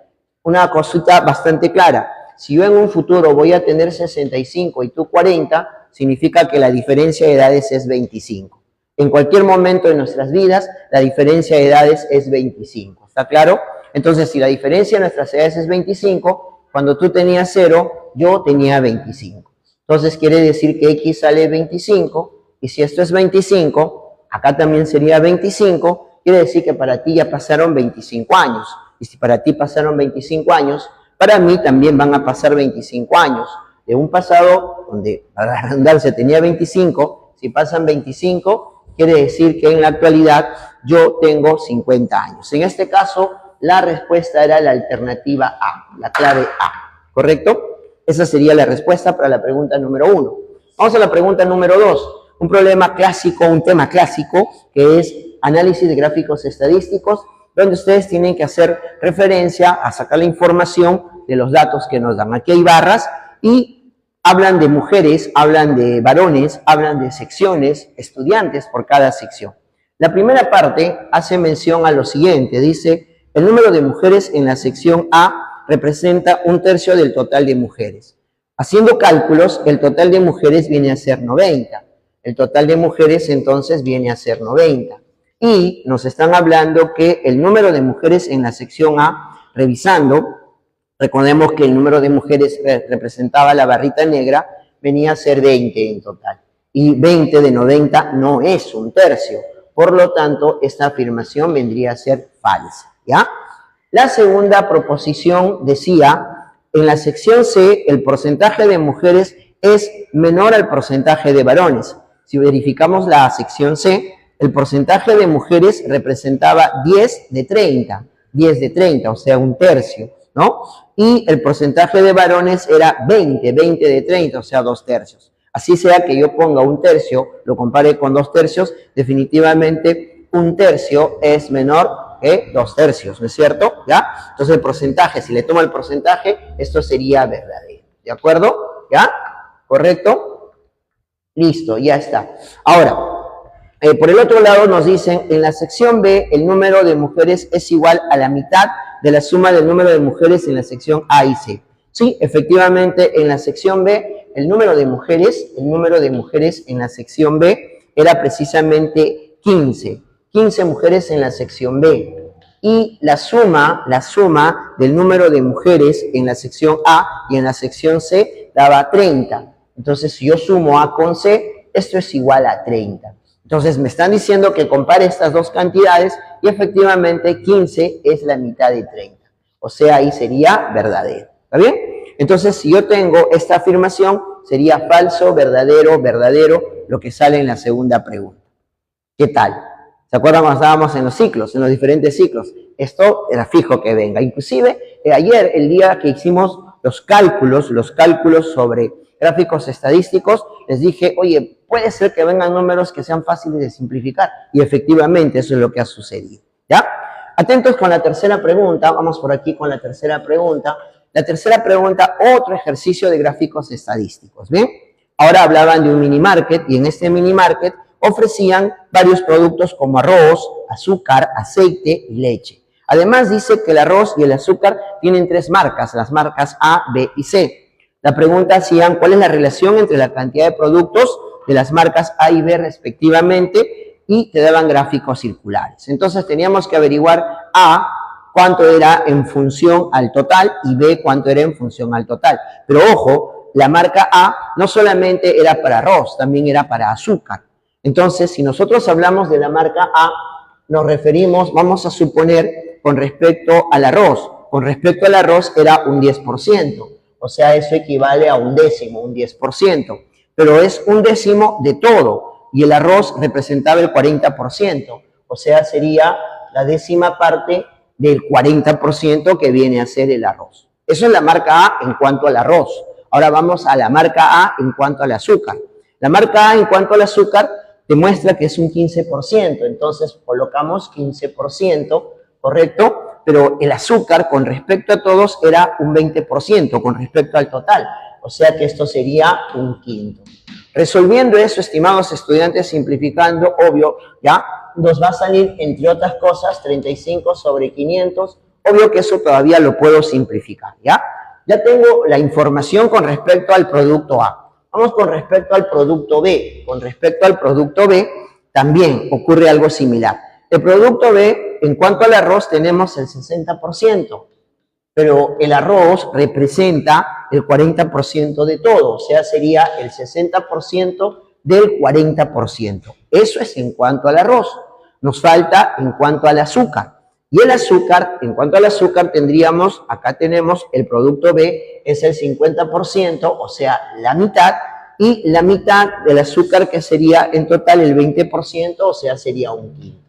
Una cosita bastante clara. Si yo en un futuro voy a tener 65 y tú 40, significa que la diferencia de edades es 25. En cualquier momento de nuestras vidas, la diferencia de edades es 25. ¿Está claro? Entonces, si la diferencia de nuestras edades es 25, cuando tú tenías 0, yo tenía 25. Entonces, quiere decir que X sale 25, y si esto es 25, acá también sería 25, quiere decir que para ti ya pasaron 25 años. Y si para ti pasaron 25 años, para mí también van a pasar 25 años. De un pasado donde, para la redundancia, tenía 25, si pasan 25, quiere decir que en la actualidad yo tengo 50 años. En este caso, la respuesta era la alternativa A, la clave A, ¿correcto? Esa sería la respuesta para la pregunta número 1. Vamos a la pregunta número 2. Un problema clásico, un tema clásico, que es análisis de gráficos estadísticos, donde ustedes tienen que hacer referencia a sacar la información de los datos que nos dan. Aquí hay barras y hablan de mujeres, hablan de varones, hablan de secciones, estudiantes por cada sección. La primera parte hace mención a lo siguiente, dice, el número de mujeres en la sección A representa 1/3 del total de mujeres. Haciendo cálculos, el total de mujeres viene a ser 90. El total de mujeres entonces viene a ser 90. Y nos están hablando que el número de mujeres en la sección A, revisando, recordemos que el número de mujeres representaba la barrita negra, venía a ser 20 en total. Y 20 de 90 no es 1/3. Por lo tanto, esta afirmación vendría a ser falsa, ¿ya? La segunda proposición decía, en la sección C, el porcentaje de mujeres es menor al porcentaje de varones. Si verificamos la sección C, el porcentaje de mujeres representaba 10 de 30, o sea, 1/3, ¿no? Y el porcentaje de varones era 20 de 30, o sea, 2/3. Así sea que yo ponga 1/3, lo compare con 2/3, definitivamente 1/3 es menor que 2/3, ¿no es cierto? ¿Ya? Entonces el porcentaje, si le tomo el porcentaje, esto sería verdadero, ¿de acuerdo? ¿Ya? ¿Correcto? Listo, ya está. Ahora, por el otro lado nos dicen, en la sección B, el número de mujeres es igual a la mitad de la suma del número de mujeres en la sección A y C. Sí, efectivamente, en la sección B, el número de mujeres en la sección B era precisamente 15. 15 mujeres en la sección B. Y la suma del número de mujeres en la sección A y en la sección C daba 30. Entonces, si yo sumo A con C, esto es igual a 30. Entonces, me están diciendo que compare estas dos cantidades y efectivamente 15 es la mitad de 30. O sea, ahí sería verdadero. ¿Está bien? Entonces, si yo tengo esta afirmación, sería falso, verdadero, verdadero, lo que sale en la segunda pregunta. ¿Qué tal? ¿Se acuerdan cuando estábamos en los ciclos, en los diferentes ciclos? Esto era fijo que venga. Inclusive, ayer, el día que hicimos los cálculos sobre gráficos estadísticos, les dije, oye, puede ser que vengan números que sean fáciles de simplificar. Y efectivamente, eso es lo que ha sucedido. ¿Ya? Atentos con la tercera pregunta. Vamos por aquí con la tercera pregunta. La tercera pregunta, otro ejercicio de gráficos estadísticos. ¿Bien? Ahora hablaban de un mini market y en este mini market ofrecían varios productos como arroz, azúcar, aceite y leche. Además dice que el arroz y el azúcar tienen 3 marcas, las marcas A, B y C. La pregunta hacían cuál es la relación entre la cantidad de productos de las marcas A y B respectivamente y te daban gráficos circulares. Entonces teníamos que averiguar A, cuánto era en función al total y B, cuánto era en función al total. Pero ojo, la marca A no solamente era para arroz, también era para azúcar. Entonces, si nosotros hablamos de la marca A, nos referimos, vamos a suponer, con respecto al arroz. Con respecto al arroz era un 10%. O sea, eso equivale a un décimo, un 10%. Pero es un décimo de todo. Y el arroz representaba el 40%. O sea, sería la décima parte del 40% que viene a ser el arroz. Eso es la marca A en cuanto al arroz. Ahora vamos a la marca A en cuanto al azúcar. La marca A en cuanto al azúcar demuestra que es un 15%. Entonces colocamos 15%, ¿correcto? Pero el azúcar con respecto a todos era un 20% con respecto al total. O sea que esto sería un quinto. Resolviendo eso, estimados estudiantes, simplificando, obvio, ya nos va a salir, entre otras cosas, 35 sobre 500. Obvio que eso todavía lo puedo simplificar, ¿ya? Ya tengo la información con respecto al producto A. Vamos con respecto al producto B. Con respecto al producto B, también ocurre algo similar. El producto B, en cuanto al arroz, tenemos el 60%, pero el arroz representa el 40% de todo, o sea, sería el 60% del 40%. Eso es en cuanto al arroz. Nos falta en cuanto al azúcar. Y el azúcar, en cuanto al azúcar, tendríamos, acá tenemos el producto B, es el 50%, o sea, la mitad, y la mitad del azúcar que sería en total el 20%, o sea, sería un quinto.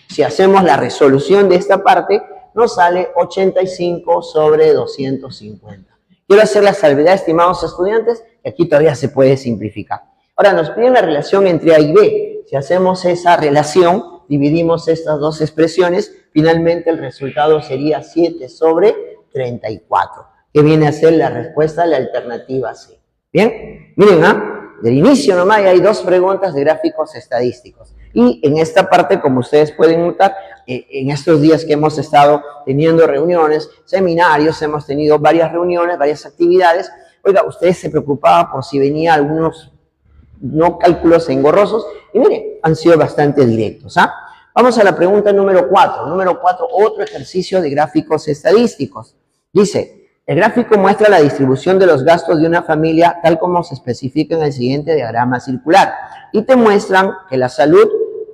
Si hacemos la resolución de esta parte, nos sale 85 sobre 250. Quiero hacer la salvedad, estimados estudiantes, que aquí todavía se puede simplificar. Ahora, nos piden la relación entre A y B. Si hacemos esa relación, dividimos estas dos expresiones, finalmente el resultado sería 7 sobre 34, que viene a ser la respuesta a la alternativa C. Bien, miren, del inicio nomás hay dos preguntas de gráficos estadísticos. Y en esta parte, como ustedes pueden notar, en estos días que hemos estado teniendo reuniones, seminarios, hemos tenido varias reuniones, varias actividades. Oiga, ustedes se preocupaban por si venía algunos no cálculos engorrosos, y miren, han sido bastante directos. Vamos a la pregunta número 4. Número 4, otro ejercicio de gráficos estadísticos. Dice, el gráfico muestra la distribución de los gastos de una familia tal como se especifica en el siguiente diagrama circular. Y te muestran que la salud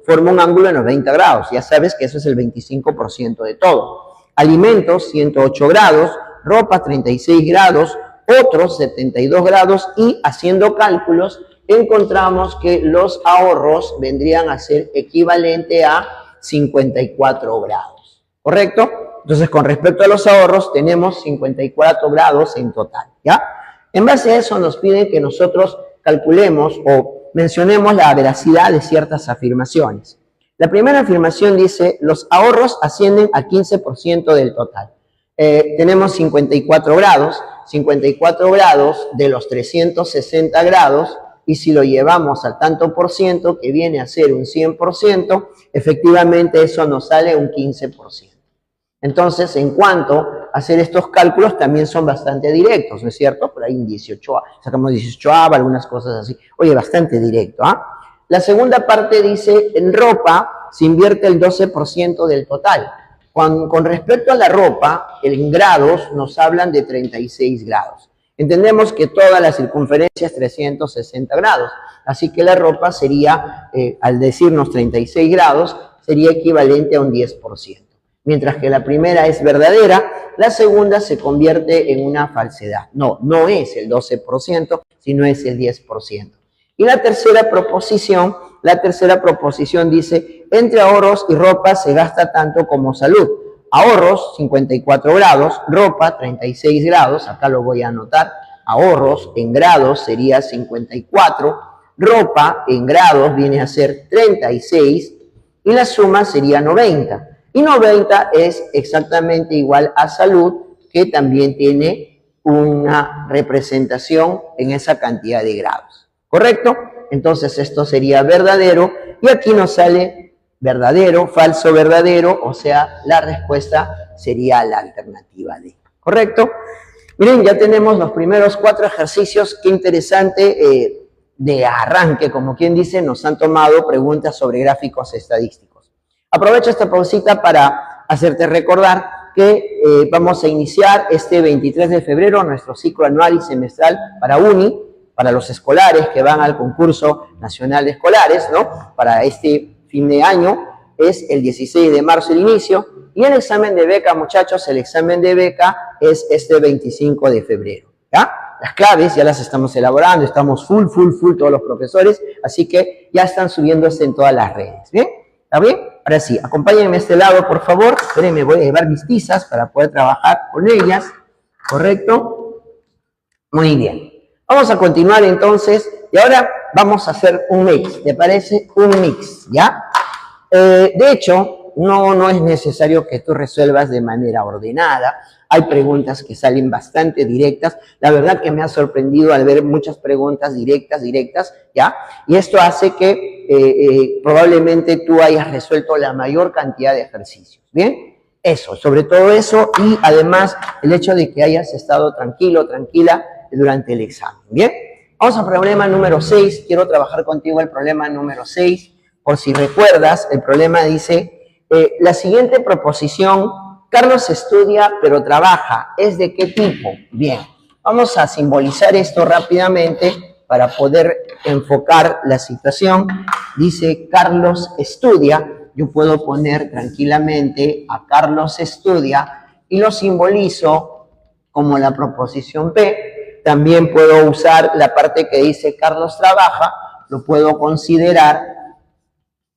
forma un ángulo de 90 grados. Ya sabes que eso es el 25% de todo. Alimentos, 108 grados. Ropa, 36 grados. Otros, 72 grados. Y haciendo cálculos, encontramos que los ahorros vendrían a ser equivalente a 54 grados. ¿Correcto? Entonces, con respecto a los ahorros, tenemos 54 grados en total, ¿ya? En base a eso nos piden que nosotros calculemos o mencionemos la veracidad de ciertas afirmaciones. La primera afirmación dice, los ahorros ascienden a 15% del total. Tenemos 54 grados de los 360 grados, y si lo llevamos al tanto por ciento, que viene a ser un 100%, efectivamente eso nos sale un 15%. Entonces, en cuanto a hacer estos cálculos, también son bastante directos, ¿no es cierto? Por ahí un 18, sacamos 18, algunas cosas así. Oye, bastante directo, La segunda parte dice, en ropa se invierte el 12% del total. Con respecto a la ropa, en grados nos hablan de 36 grados. Entendemos que toda la circunferencia es 360 grados, así que la ropa sería, al decirnos 36 grados, sería equivalente a un 10%. Mientras que la primera es verdadera, la segunda se convierte en una falsedad. No es el 12%, sino es el 10%. Y la tercera proposición dice, entre ahorros y ropa se gasta tanto como salud. Ahorros, 54 grados, ropa, 36 grados, acá lo voy a anotar, ahorros en grados sería 54, ropa en grados viene a ser 36 y la suma sería 90. Y 90 es exactamente igual a salud, que también tiene una representación en esa cantidad de grados. ¿Correcto? Entonces esto sería verdadero y aquí nos sale verdadero, falso, verdadero, o sea, la respuesta sería la alternativa D. ¿Correcto? Miren, ya tenemos los primeros 4 ejercicios. Qué interesante, de arranque, como quien dice, nos han tomado preguntas sobre gráficos estadísticos. Aprovecho esta pausita para hacerte recordar que vamos a iniciar este 23 de febrero nuestro ciclo anual y semestral para para los escolares que van al concurso nacional de escolares, ¿no? Para este fin de año es el 16 de marzo el inicio, y el examen de beca, muchachos, el examen de beca es este 25 de febrero, ¿ya? Las claves ya las estamos elaborando, estamos full todos los profesores, así que ya están subiéndose en todas las redes, ¿bien? ¿Está bien? Ahora sí, acompáñenme a este lado, por favor. Espérenme, voy a llevar mis tizas para poder trabajar con ellas, ¿correcto? Muy bien. Vamos a continuar entonces, y ahora vamos a hacer un mix, ¿te parece? Un mix, ¿ya? De hecho, no es necesario que tú resuelvas de manera ordenada. Hay preguntas que salen bastante directas. La verdad que me ha sorprendido al ver muchas preguntas directas, ¿ya? Y esto hace que probablemente tú hayas resuelto la mayor cantidad de ejercicios, ¿bien? Eso, sobre todo eso, y además el hecho de que hayas estado tranquilo, tranquila durante el examen, ¿bien? Vamos al problema número 6. Quiero trabajar contigo el problema número 6. Por si recuerdas, el problema dice, la siguiente proposición, Carlos estudia pero trabaja, ¿es de qué tipo? Bien, vamos a simbolizar esto rápidamente para poder enfocar la situación. Dice, Carlos estudia, yo puedo poner tranquilamente a Carlos estudia y lo simbolizo como la proposición P. También puedo usar la parte que dice Carlos trabaja, lo puedo considerar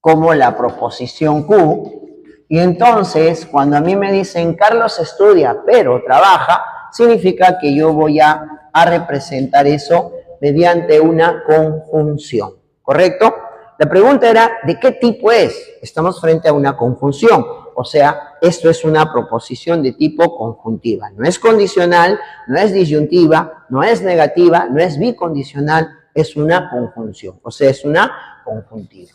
como la proposición Q. Y entonces, cuando a mí me dicen Carlos estudia pero trabaja, significa que yo voy a representar eso mediante una conjunción, ¿correcto? La pregunta era, ¿de qué tipo es? Estamos frente a una conjunción, o sea, esto es una proposición de tipo conjuntiva. No es condicional, no es disyuntiva, no es negativa, no es bicondicional, es una conjunción, o sea, es una conjuntiva.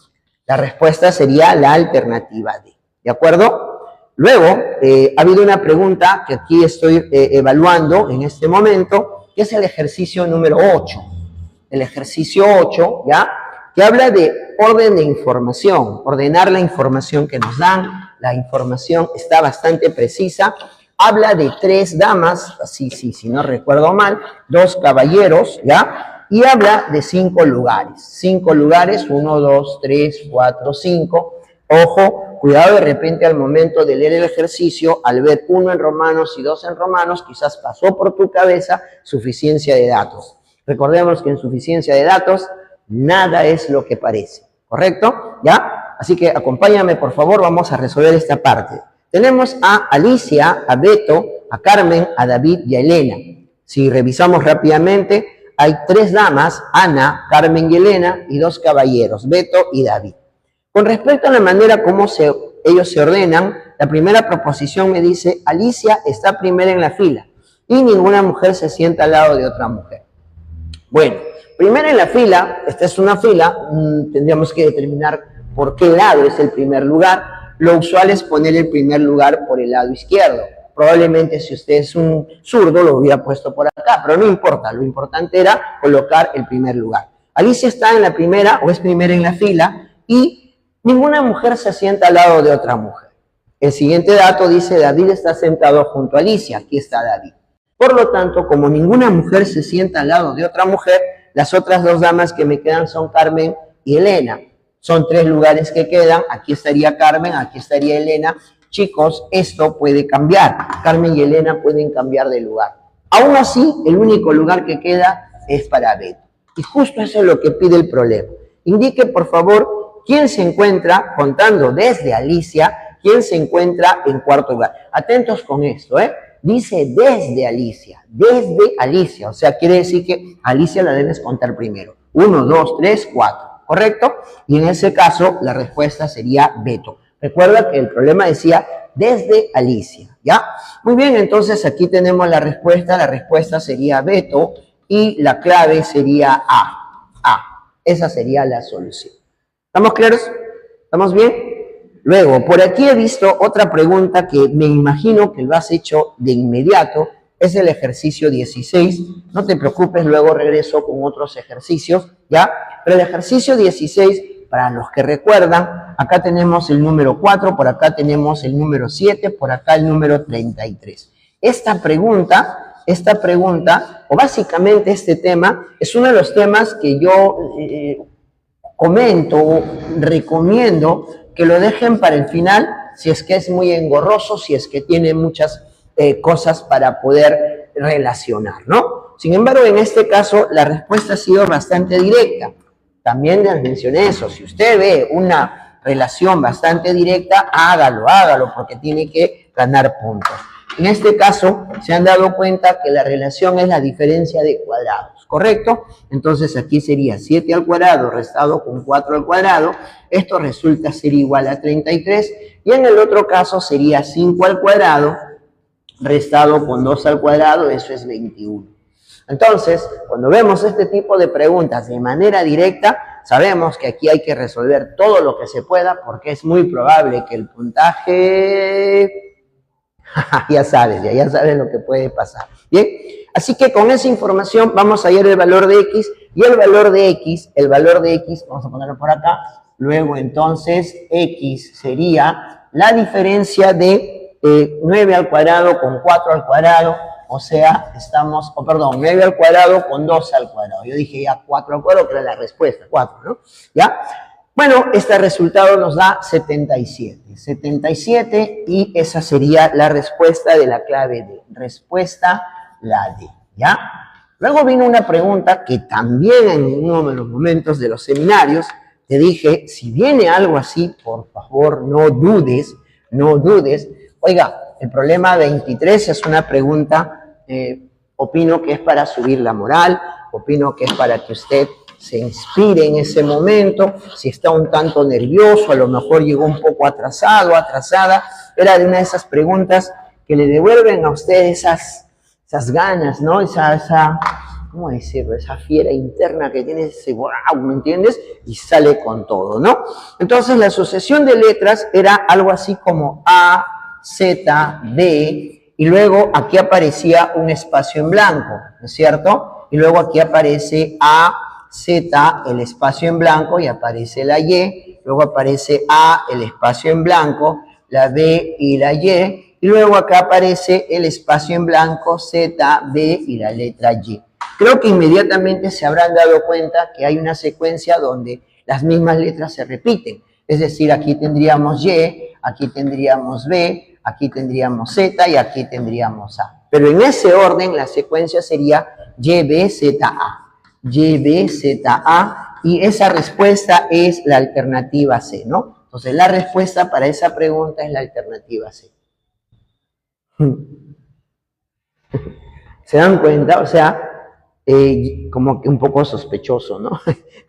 La respuesta sería la alternativa D, ¿de acuerdo? Luego, ha habido una pregunta que aquí estoy evaluando en este momento, que es el ejercicio número 8. El ejercicio 8, ¿ya? Que habla de orden de información, ordenar la información que nos dan. La información está bastante precisa. Habla de 3 damas, si no recuerdo mal, 2 caballeros, ¿ya? Y habla de 5 lugares. 5 lugares, 1, 2, 3, 4, 5. Ojo, cuidado de repente al momento de leer el ejercicio, al ver 1 en romanos y 2 en romanos, quizás pasó por tu cabeza suficiencia de datos. Recordemos que en suficiencia de datos, nada es lo que parece, ¿correcto? ¿Ya? Así que acompáñame, por favor, vamos a resolver esta parte. Tenemos a Alicia, a Beto, a Carmen, a David y a Elena. Si revisamos rápidamente, hay 3 damas, Ana, Carmen y Elena, y 2 caballeros, Beto y David. Con respecto a la manera como ellos se ordenan, la primera proposición me dice, Alicia está primera en la fila y ninguna mujer se sienta al lado de otra mujer. Bueno, primera en la fila, esta es una fila, tendríamos que determinar por qué lado es el primer lugar. Lo usual es poner el primer lugar por el lado izquierdo. Probablemente si usted es un zurdo lo hubiera puesto por acá, pero no importa, lo importante era colocar el primer lugar. Alicia está en la primera o es primera en la fila y ninguna mujer se sienta al lado de otra mujer. El siguiente dato dice David está sentado junto a Alicia, aquí está David. Por lo tanto, como ninguna mujer se sienta al lado de otra mujer, las otras 2 damas que me quedan son Carmen y Elena. Son 3 lugares que quedan, aquí estaría Carmen, aquí estaría Elena. Chicos, esto puede cambiar. Carmen y Elena pueden cambiar de lugar. Aún así, el único lugar que queda es para Beto. Y justo eso es lo que pide el problema. Indique, por favor, quién se encuentra, contando desde Alicia, quién se encuentra en cuarto lugar. Atentos con esto, Dice desde Alicia, o sea, quiere decir que Alicia la debes contar primero. 1, 2, 3, 4, ¿correcto? Y en ese caso, la respuesta sería Beto. Recuerda que el problema decía desde Alicia, ¿ya? Muy bien, entonces aquí tenemos la respuesta sería Beto y la clave sería A. Esa sería la solución. ¿Estamos claros? ¿Estamos bien? Luego, por aquí he visto otra pregunta que me imagino que lo has hecho de inmediato, es el ejercicio 16. No te preocupes, luego regreso con otros ejercicios, ¿ya? Pero el ejercicio 16, para los que recuerdan, acá tenemos el número 4, por acá tenemos el número 7, por acá el número 33. Esta pregunta, o básicamente este tema, es uno de los temas que yo comento, recomiendo que lo dejen para el final, si es que es muy engorroso, si es que tiene muchas cosas para poder relacionar, ¿no? Sin embargo, en este caso, la respuesta ha sido bastante directa. También les mencioné eso. Si usted ve una relación bastante directa, hágalo, porque tiene que ganar puntos. En este caso, se han dado cuenta que la relación es la diferencia de cuadrados, ¿correcto? Entonces, aquí sería 7 al cuadrado restado con 4 al cuadrado. Esto resulta ser igual a 33. Y en el otro caso sería 5 al cuadrado restado con 2 al cuadrado. Eso es 21. Entonces, cuando vemos este tipo de preguntas de manera directa, sabemos que aquí hay que resolver todo lo que se pueda porque es muy probable que el puntaje... ya sabes lo que puede pasar. Bien, así que con esa información vamos a hallar el valor de X y el valor de X, vamos a ponerlo por acá, luego entonces X sería la diferencia de 9 al cuadrado con 4 al cuadrado, o sea, 9 al cuadrado con 2 al cuadrado. Yo dije ya 4 al cuadrado, que era la respuesta, 4, ¿no? ¿Ya? Bueno, este resultado nos da 77. 77 y esa sería la respuesta de la clave D. Respuesta la D, ¿ya? Luego vino una pregunta que también en uno de los momentos de los seminarios te dije, si viene algo así, por favor, no dudes, no dudes. Oiga, el problema 23 es una pregunta, opino que es para subir la moral, opino que es para que usted se inspire en ese momento, si está un tanto nervioso, a lo mejor llegó un poco atrasado, atrasada, era de una de esas preguntas que le devuelven a usted esas ganas, ¿no? ¿Cómo decirlo? Esa fiera interna que tiene ese wow, ¿me entiendes? Y sale con todo, ¿no? Entonces la sucesión de letras era algo así como A, Z, D, y luego aquí aparecía un espacio en blanco, ¿no es cierto? Y luego aquí aparece A, Z, el espacio en blanco, y aparece la Y, luego aparece A, el espacio en blanco, la B y la Y, y luego acá aparece el espacio en blanco, Z, B y la letra Y. Creo que inmediatamente se habrán dado cuenta que hay una secuencia donde las mismas letras se repiten. Es decir, aquí tendríamos Y, aquí tendríamos B, aquí tendríamos Z y aquí tendríamos A. Pero en ese orden la secuencia sería Y, B, Z, A. Y, B, Z, A. Y esa respuesta es la alternativa C, ¿no? Entonces la respuesta para esa pregunta es la alternativa C. ¿Se dan cuenta? O sea, como que un poco sospechoso, ¿no?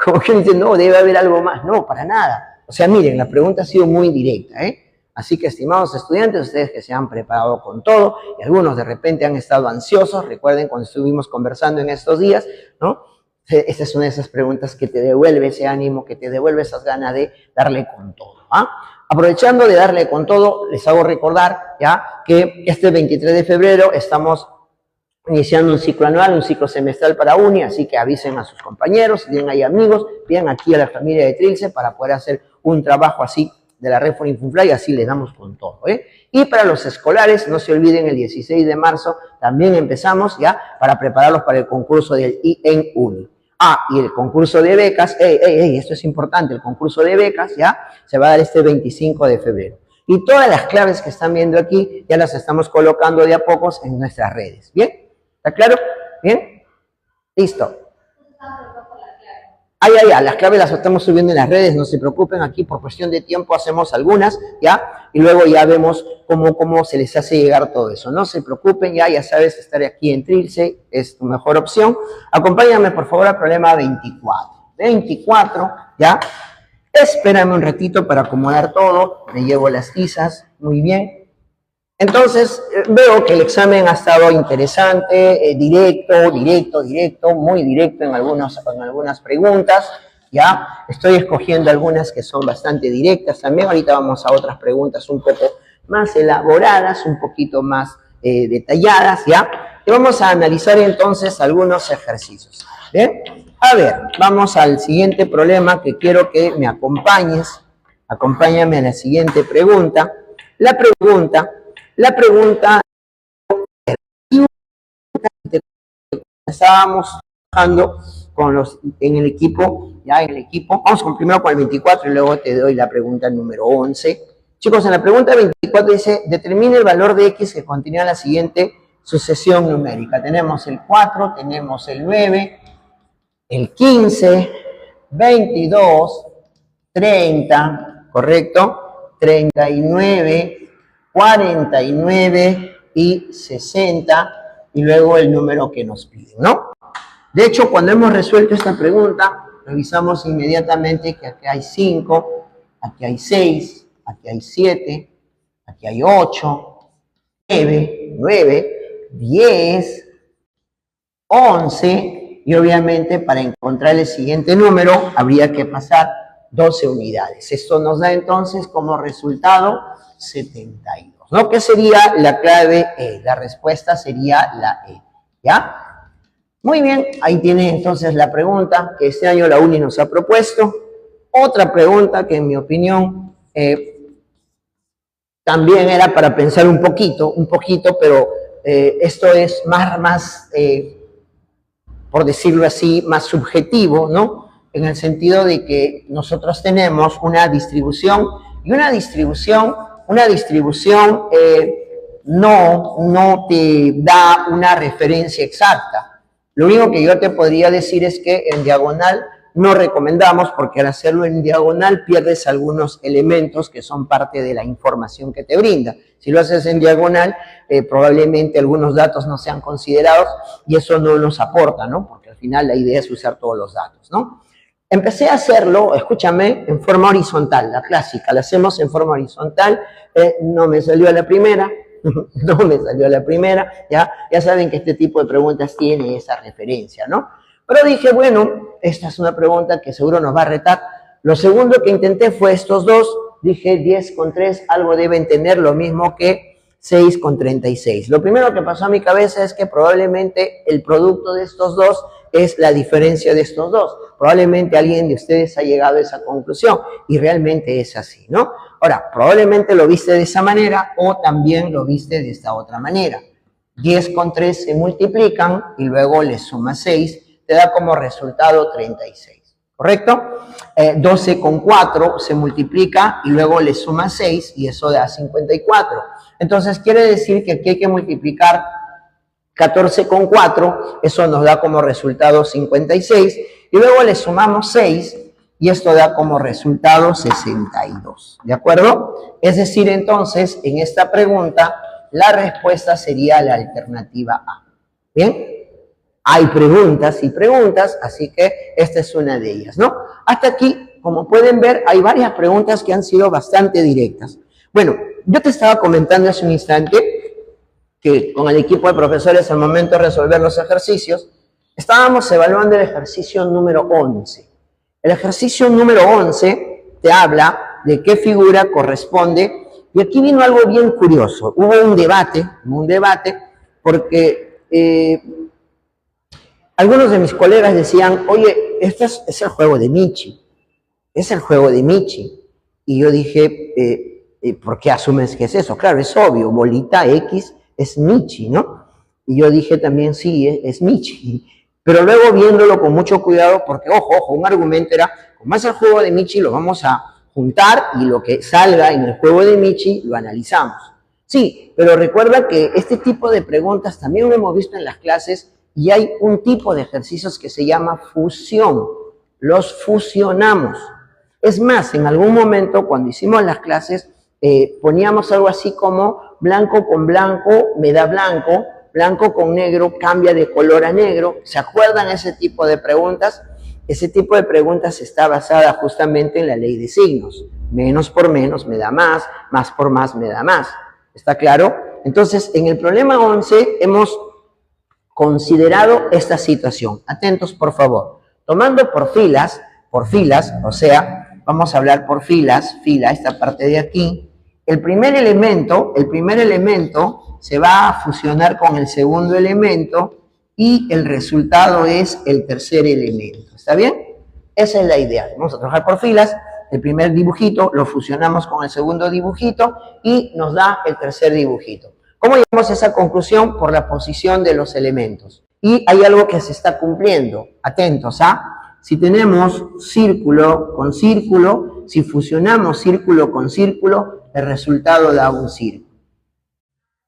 Como que dicen, no, debe haber algo más. No, para nada. O sea, miren, la pregunta ha sido muy directa, ¿eh? Así que, estimados estudiantes, ustedes que se han preparado con todo, y algunos de repente han estado ansiosos, recuerden cuando estuvimos conversando en estos días, ¿no? Esta es una de esas preguntas que te devuelve ese ánimo, que te devuelve esas ganas de darle con todo, ¿ah? Aprovechando de darle con todo, les hago recordar ya que este 23 de febrero estamos iniciando un ciclo anual, un ciclo semestral para UNI, así que avisen a sus compañeros, si tienen ahí amigos, pidan aquí a la familia de Trilce para poder hacer un trabajo así de la Red for Infunfly y así les damos con todo, ¿eh? Y para los escolares, no se olviden, el 16 de marzo también empezamos ya para prepararlos para el concurso del en UNI. Ah, y el concurso de becas, esto es importante, el concurso de becas ya se va a dar este 25 de febrero. Y todas las claves que están viendo aquí ya las estamos colocando de a pocos en nuestras redes. ¿Bien? ¿Está claro? ¿Bien? Listo. Las claves las estamos subiendo en las redes, no se preocupen, aquí por cuestión de tiempo hacemos algunas, ¿ya? Y luego ya vemos cómo se les hace llegar todo eso. No se preocupen, ya sabes, estar aquí en Trilce es tu mejor opción. Acompáñame, por favor, al problema 24. 24, ¿ya? Espérame un ratito para acomodar todo, me llevo las tizas, muy bien. Entonces, veo que el examen ha estado interesante, directo, muy directo en algunas preguntas, ¿ya? Estoy escogiendo algunas que son bastante directas también. Ahorita vamos a otras preguntas un poco más elaboradas, un poquito más detalladas, ¿ya? Y vamos a analizar entonces algunos ejercicios, ¿bien? A ver, vamos al siguiente problema que quiero que me acompañes. Acompáñame a la siguiente pregunta. La pregunta, estábamos trabajando en el equipo, vamos primero con el 24 y luego te doy la pregunta número 11. Chicos, en la pregunta 24 dice, determine el valor de x que continúa la siguiente sucesión numérica. Tenemos el 4, tenemos el 9, el 15, 22, 30, ¿correcto? 39, 49 y 60, y luego el número que nos piden, ¿no? De hecho, cuando hemos resuelto esta pregunta, revisamos inmediatamente que aquí hay 5, aquí hay 6, aquí hay 7, aquí hay 8, 9, 10, 11, y obviamente para encontrar el siguiente número habría que pasar 12 unidades. Esto nos da entonces como resultado 72, ¿no? ¿Qué sería la clave E? La respuesta sería la E, ¿ya? Muy bien, ahí tiene entonces la pregunta que este año la UNI nos ha propuesto. Otra pregunta que en mi opinión también era para pensar un poquito, pero esto es más por decirlo así, más subjetivo, ¿no? en el sentido de que nosotros tenemos una distribución y una distribución no te da una referencia exacta. Lo único que yo te podría decir es que en diagonal no recomendamos, porque al hacerlo en diagonal pierdes algunos elementos que son parte de la información que te brinda. Si lo haces en diagonal, probablemente algunos datos no sean considerados y eso no nos aporta, ¿no? Porque al final la idea es usar todos los datos, ¿no? Empecé a hacerlo, escúchame, en forma horizontal, la clásica, la hacemos en forma horizontal, no me salió a la primera, no me salió a la primera, ya saben que este tipo de preguntas tiene esa referencia, ¿no? Pero dije, bueno, esta es una pregunta que seguro nos va a retar. Lo segundo que intenté fue estos dos, dije 10 con 3, algo deben tener lo mismo que 6 con 36. Lo primero que pasó a mi cabeza es que probablemente el producto de estos dos es la diferencia de estos dos. Probablemente alguien de ustedes ha llegado a esa conclusión y realmente es así, ¿no? Ahora, probablemente lo viste de esa manera o también lo viste de esta otra manera. 10 con 3 se multiplican y luego le sumas 6, te da como resultado 36, ¿correcto? 12 con 4 se multiplica y luego le sumas 6 y eso da 54. Entonces quiere decir que aquí hay que multiplicar 14 con 4, eso nos da como resultado 56, y luego le sumamos 6, y esto da como resultado 62, ¿de acuerdo? Es decir, entonces, en esta pregunta, la respuesta sería la alternativa A. ¿Bien? Hay preguntas y preguntas, así que esta es una de ellas, ¿no? Hasta aquí, como pueden ver, hay varias preguntas que han sido bastante directas. Bueno, yo te estaba comentando hace un instante que con el equipo de profesores al momento de resolver los ejercicios, estábamos evaluando el ejercicio número 11. El ejercicio número 11 te habla de qué figura corresponde, y aquí vino algo bien curioso. Hubo un debate porque algunos de mis colegas decían, oye, este es el juego de Michi, es el juego de Michi. Y yo dije, ¿por qué asumes que es eso? Claro, es obvio, bolita X es Michi, ¿no? Y yo dije también, sí, es Michi. Pero luego viéndolo con mucho cuidado, porque, ojo, un argumento era, como es el juego de Michi, lo vamos a juntar y lo que salga en el juego de Michi lo analizamos. Sí, pero recuerda que este tipo de preguntas también lo hemos visto en las clases y hay un tipo de ejercicios que se llama fusión. Los fusionamos. Es más, en algún momento cuando hicimos las clases poníamos algo así como blanco con blanco me da blanco, blanco con negro cambia de color a negro. ¿Se acuerdan ese tipo de preguntas? Ese tipo de preguntas está basada justamente en la ley de signos. Menos por menos me da más por más me da más. ¿Está claro? Entonces, en el problema 11 hemos considerado esta situación. Atentos, por favor. Tomando por filas, o sea, vamos a hablar por filas, esta parte de aquí. El primer elemento se va a fusionar con el segundo elemento y el resultado es el tercer elemento. ¿Está bien? Esa es la idea. Vamos a trabajar por filas. El primer dibujito lo fusionamos con el segundo dibujito y nos da el tercer dibujito. ¿Cómo llegamos a esa conclusión? Por la posición de los elementos. Y hay algo que se está cumpliendo. Atentos, ¿ah? Si tenemos círculo con círculo, si fusionamos círculo con círculo, el resultado da un círculo.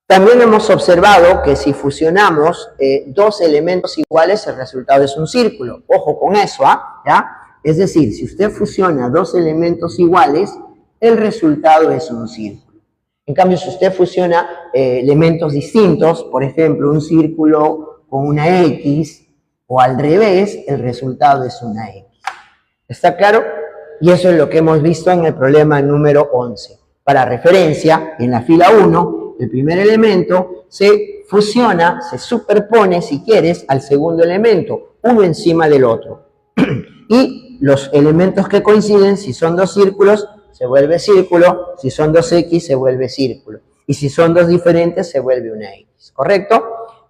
También hemos observado que si fusionamos dos elementos iguales, el resultado es un círculo. Ojo con eso, ¿ya? Es decir, si usted fusiona dos elementos iguales, el resultado es un círculo. En cambio, si usted fusiona elementos distintos, por ejemplo, un círculo con una X o al revés, el resultado es una X. ¿Está claro? Y eso es lo que hemos visto en el problema número 11. Para referencia, en la fila 1, el primer elemento se fusiona, se superpone, si quieres, al segundo elemento, uno encima del otro. Y los elementos que coinciden, si son dos círculos, se vuelve círculo, si son dos X, se vuelve círculo. Y si son dos diferentes, se vuelve una X, ¿correcto?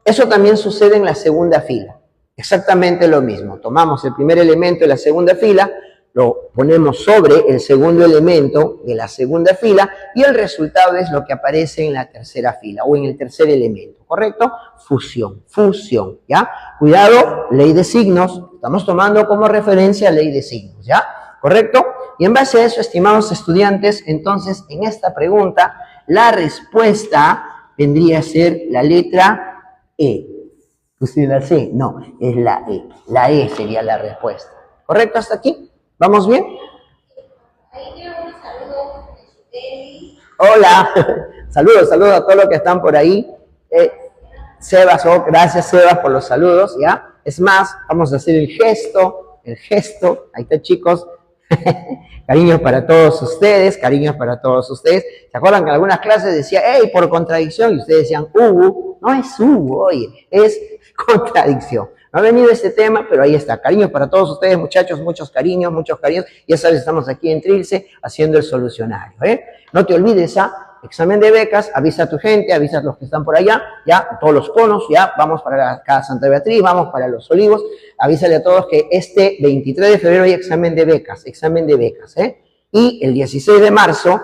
Eso también sucede en la segunda fila. Exactamente lo mismo. Tomamos el primer elemento de la segunda fila, lo ponemos sobre el segundo elemento de la segunda fila y el resultado es lo que aparece en la tercera fila o en el tercer elemento, ¿correcto? Fusión, ¿ya? Cuidado, ley de signos, Estamos tomando como referencia ley de signos, ¿ya? ¿Correcto? Y en base a eso, estimados estudiantes, entonces, en esta pregunta, la respuesta vendría a ser la letra E. ¿Usted la C? No, es la E. La E sería la respuesta. ¿Correcto hasta aquí? ¿Vamos bien? Hola. Saludos a todos los que están por ahí. Sebas, gracias Sebas por los saludos, ¿ya? Es más, vamos a hacer el gesto. Ahí está, chicos. Cariños para todos ustedes, ¿Se acuerdan que en algunas clases decía, hey, por contradicción? Y ustedes decían, no es oye, es contradicción. No ha venido este tema, pero ahí está. Cariños para todos ustedes, muchachos, muchos cariños. Ya sabes, estamos aquí en Trilce haciendo el solucionario, ¿eh? No te olvides, examen de becas, avisa a tu gente, avisa a los que están por allá, ya, todos los conos, ya, vamos para acá Santa Beatriz, vamos para Los Olivos, avísale a todos que este 23 de febrero hay examen de becas, ¿eh? Y el 16 de marzo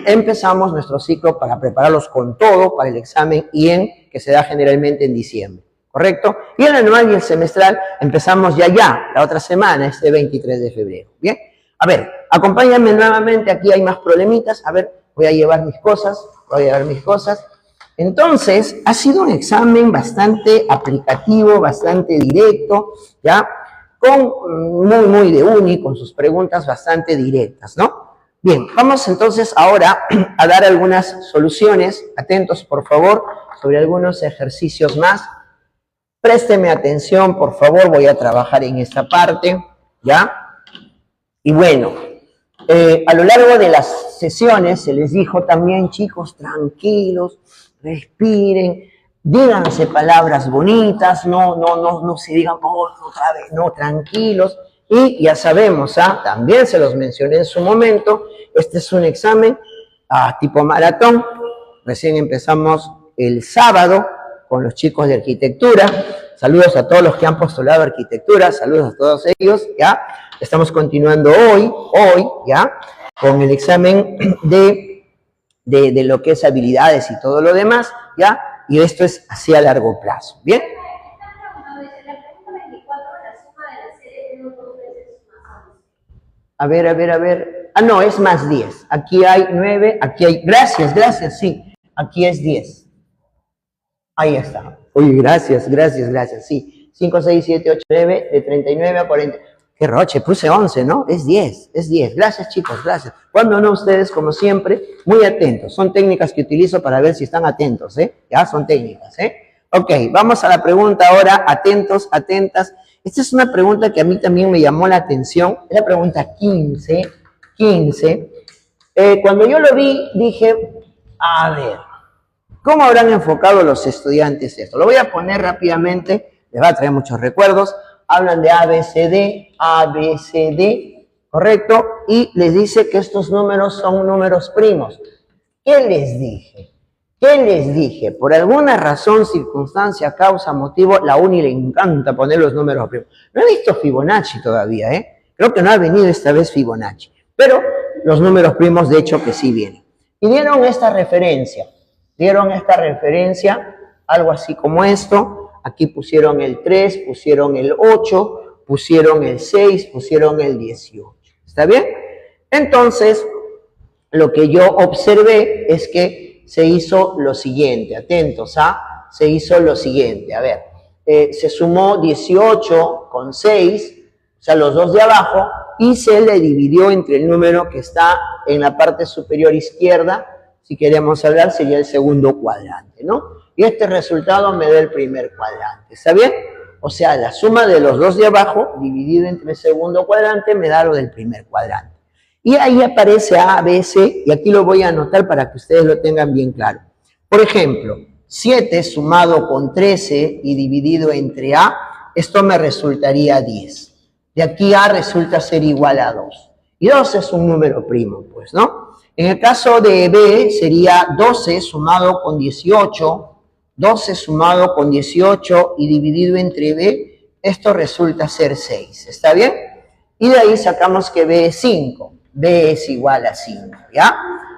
empezamos nuestro ciclo para prepararlos con todo para el examen IEN, que se da generalmente en diciembre, ¿correcto? Y el anual y el semestral empezamos ya, la otra semana, este 23 de febrero, ¿bien? A ver, acompáñenme nuevamente, aquí hay más problemitas, a ver, voy a llevar mis cosas. Entonces, ha sido un examen bastante aplicativo, bastante directo, ¿ya? Muy de uni, con sus preguntas bastante directas, ¿no? Bien, vamos entonces ahora a dar algunas soluciones, atentos por favor, sobre algunos ejercicios más. Présteme atención, por favor, voy a trabajar en esta parte, ¿ya? Y bueno, a lo largo de las sesiones se les dijo también, chicos, tranquilos, respiren, díganse palabras bonitas, no se digan otra vez, no, tranquilos. Y ya sabemos, también se los mencioné en su momento, este es un examen tipo maratón. Recién empezamos el sábado con los chicos de arquitectura. Saludos a todos los que han postulado arquitectura, saludos a todos ellos, ¿ya? Estamos continuando hoy, ¿ya? Con el examen de lo que es habilidades y todo lo demás, ¿ya? Y esto es hacia largo plazo, ¿bien? A ver. No, es más 10. Aquí hay 9, aquí hay... Gracias, sí. Aquí es 10. Ahí está. Oye, gracias, sí. 5, 6, 7, 8, 9, de 39 a 40. Qué roche, puse 11, ¿no? Es 10. Gracias, chicos, gracias. Cuando no, ustedes, como siempre, muy atentos. Son técnicas que utilizo para ver si están atentos, ¿eh? Ya, son técnicas, ¿eh? Ok, vamos a la pregunta ahora. Atentos, atentas. Esta es una pregunta que a mí también me llamó la atención. Es la pregunta 15. Cuando yo lo vi, dije, a ver, ¿cómo habrán enfocado los estudiantes esto? Lo voy a poner rápidamente, les va a traer muchos recuerdos. Hablan de ABCD, ¿correcto? Y les dice que estos números son números primos. ¿Qué les dije? Por alguna razón, circunstancia, causa, motivo, la UNI le encanta poner los números primos. No he visto Fibonacci todavía, ¿eh? Creo que no ha venido esta vez Fibonacci. Pero los números primos, de hecho, que sí vienen. Y dieron esta referencia, algo así como esto. Aquí pusieron el 3, pusieron el 8, pusieron el 6, pusieron el 18. ¿Está bien? Entonces, lo que yo observé es que se hizo lo siguiente. Atentos, se hizo lo siguiente. A ver, se sumó 18 con 6, o sea, los dos de abajo, y se le dividió entre el número que está en la parte superior izquierda. Si queremos hablar, sería el segundo cuadrante, ¿no? Y este resultado me da el primer cuadrante, ¿está bien? O sea, la suma de los dos de abajo, dividido entre el segundo cuadrante, me da lo del primer cuadrante. Y ahí aparece A, B, C, y aquí lo voy a anotar para que ustedes lo tengan bien claro. Por ejemplo, 7 sumado con 13 y dividido entre A, esto me resultaría 10. De aquí A resulta ser igual a 2. Y 2 es un número primo, pues, ¿no? En el caso de B sería 12 sumado con 18, 12 sumado con 18 y dividido entre B, esto resulta ser 6, ¿está bien? Y de ahí sacamos que B es 5, B es igual a 5, ¿ya?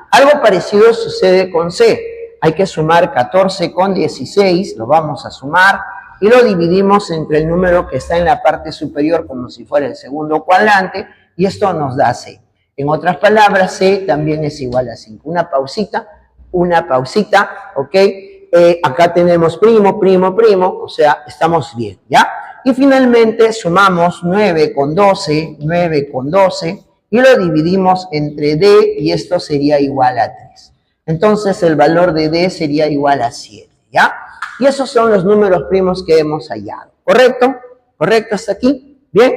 Algo parecido sucede con C, hay que sumar 14 con 16, lo vamos a sumar, y lo dividimos entre el número que está en la parte superior como si fuera el segundo cuadrante y esto nos da C. En otras palabras, C también es igual a 5. Una pausita, ¿ok? Acá tenemos primo, primo, primo, o sea, estamos bien, ¿ya? Y finalmente sumamos 9 con 12 y lo dividimos entre D y esto sería igual a 3. Entonces el valor de D sería igual a 7, ¿ya? Y esos son los números primos que hemos hallado, ¿correcto? ¿Correcto hasta aquí? Bien.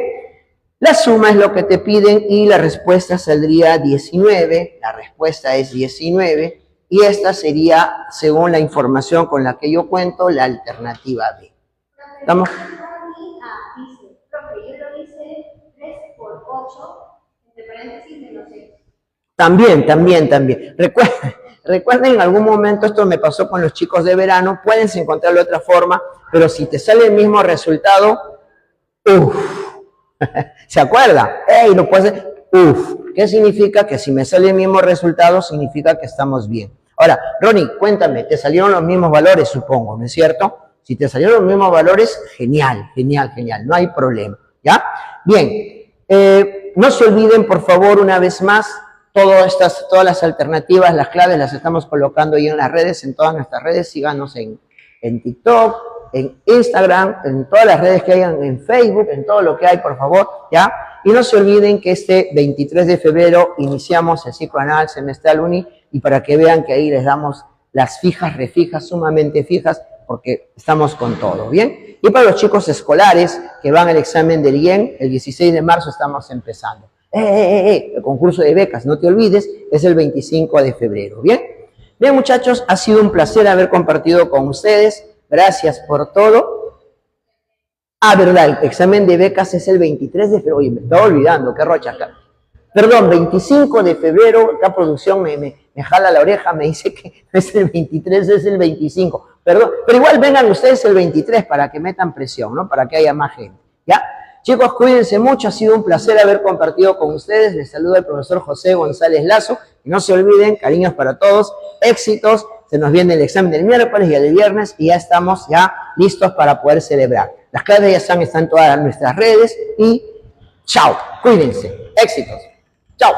La suma es lo que te piden y la respuesta saldría 19, la respuesta es 19 y esta sería, según la información con la que yo cuento, la alternativa B. ¿Estamos? Dice, profe, yo lo hice 3 por 8, entre paréntesis menos 6. También. Recuerden, en algún momento esto me pasó con los chicos de verano, puedes encontrar de otra forma, pero si te sale el mismo resultado, ¿se acuerda? Lo puedes hacer, ¿Qué significa? Que si me sale el mismo resultado, significa que estamos bien. Ahora, Ronnie, cuéntame, te salieron los mismos valores, supongo, ¿no es cierto? Si te salieron los mismos valores, genial, no hay problema, ¿ya? Bien, no se olviden, por favor, una vez más, todas las alternativas, las claves las estamos colocando ahí en las redes, en todas nuestras redes, síganos en TikTok, en Instagram, en todas las redes que hayan, en Facebook, en todo lo que hay, por favor, ¿ya? Y no se olviden que este 23 de febrero iniciamos el ciclo anual semestral UNI y para que vean que ahí les damos las fijas, refijas, sumamente fijas, porque estamos con todo, ¿bien? Y para los chicos escolares que van al examen del IEN, el 16 de marzo estamos empezando. El concurso de becas, no te olvides, es el 25 de febrero, ¿bien? Bien, muchachos, ha sido un placer haber compartido con ustedes. Gracias por todo. Verdad, el examen de becas es el 23 de febrero. Oye, me estaba olvidando, qué rocha acá. Perdón, 25 de febrero, acá producción me jala la oreja, me dice que no es el 23, es el 25. Perdón, pero igual vengan ustedes el 23 para que metan presión, ¿no? Para que haya más gente, ¿ya? Chicos, cuídense mucho, ha sido un placer haber compartido con ustedes. Les saluda el profesor José González Lazo. Y no se olviden, cariños para todos, éxitos. Se nos viene el examen del miércoles y el del viernes y ya estamos listos para poder celebrar. Las claves ya están en todas nuestras redes y chao, cuídense, éxitos, chao.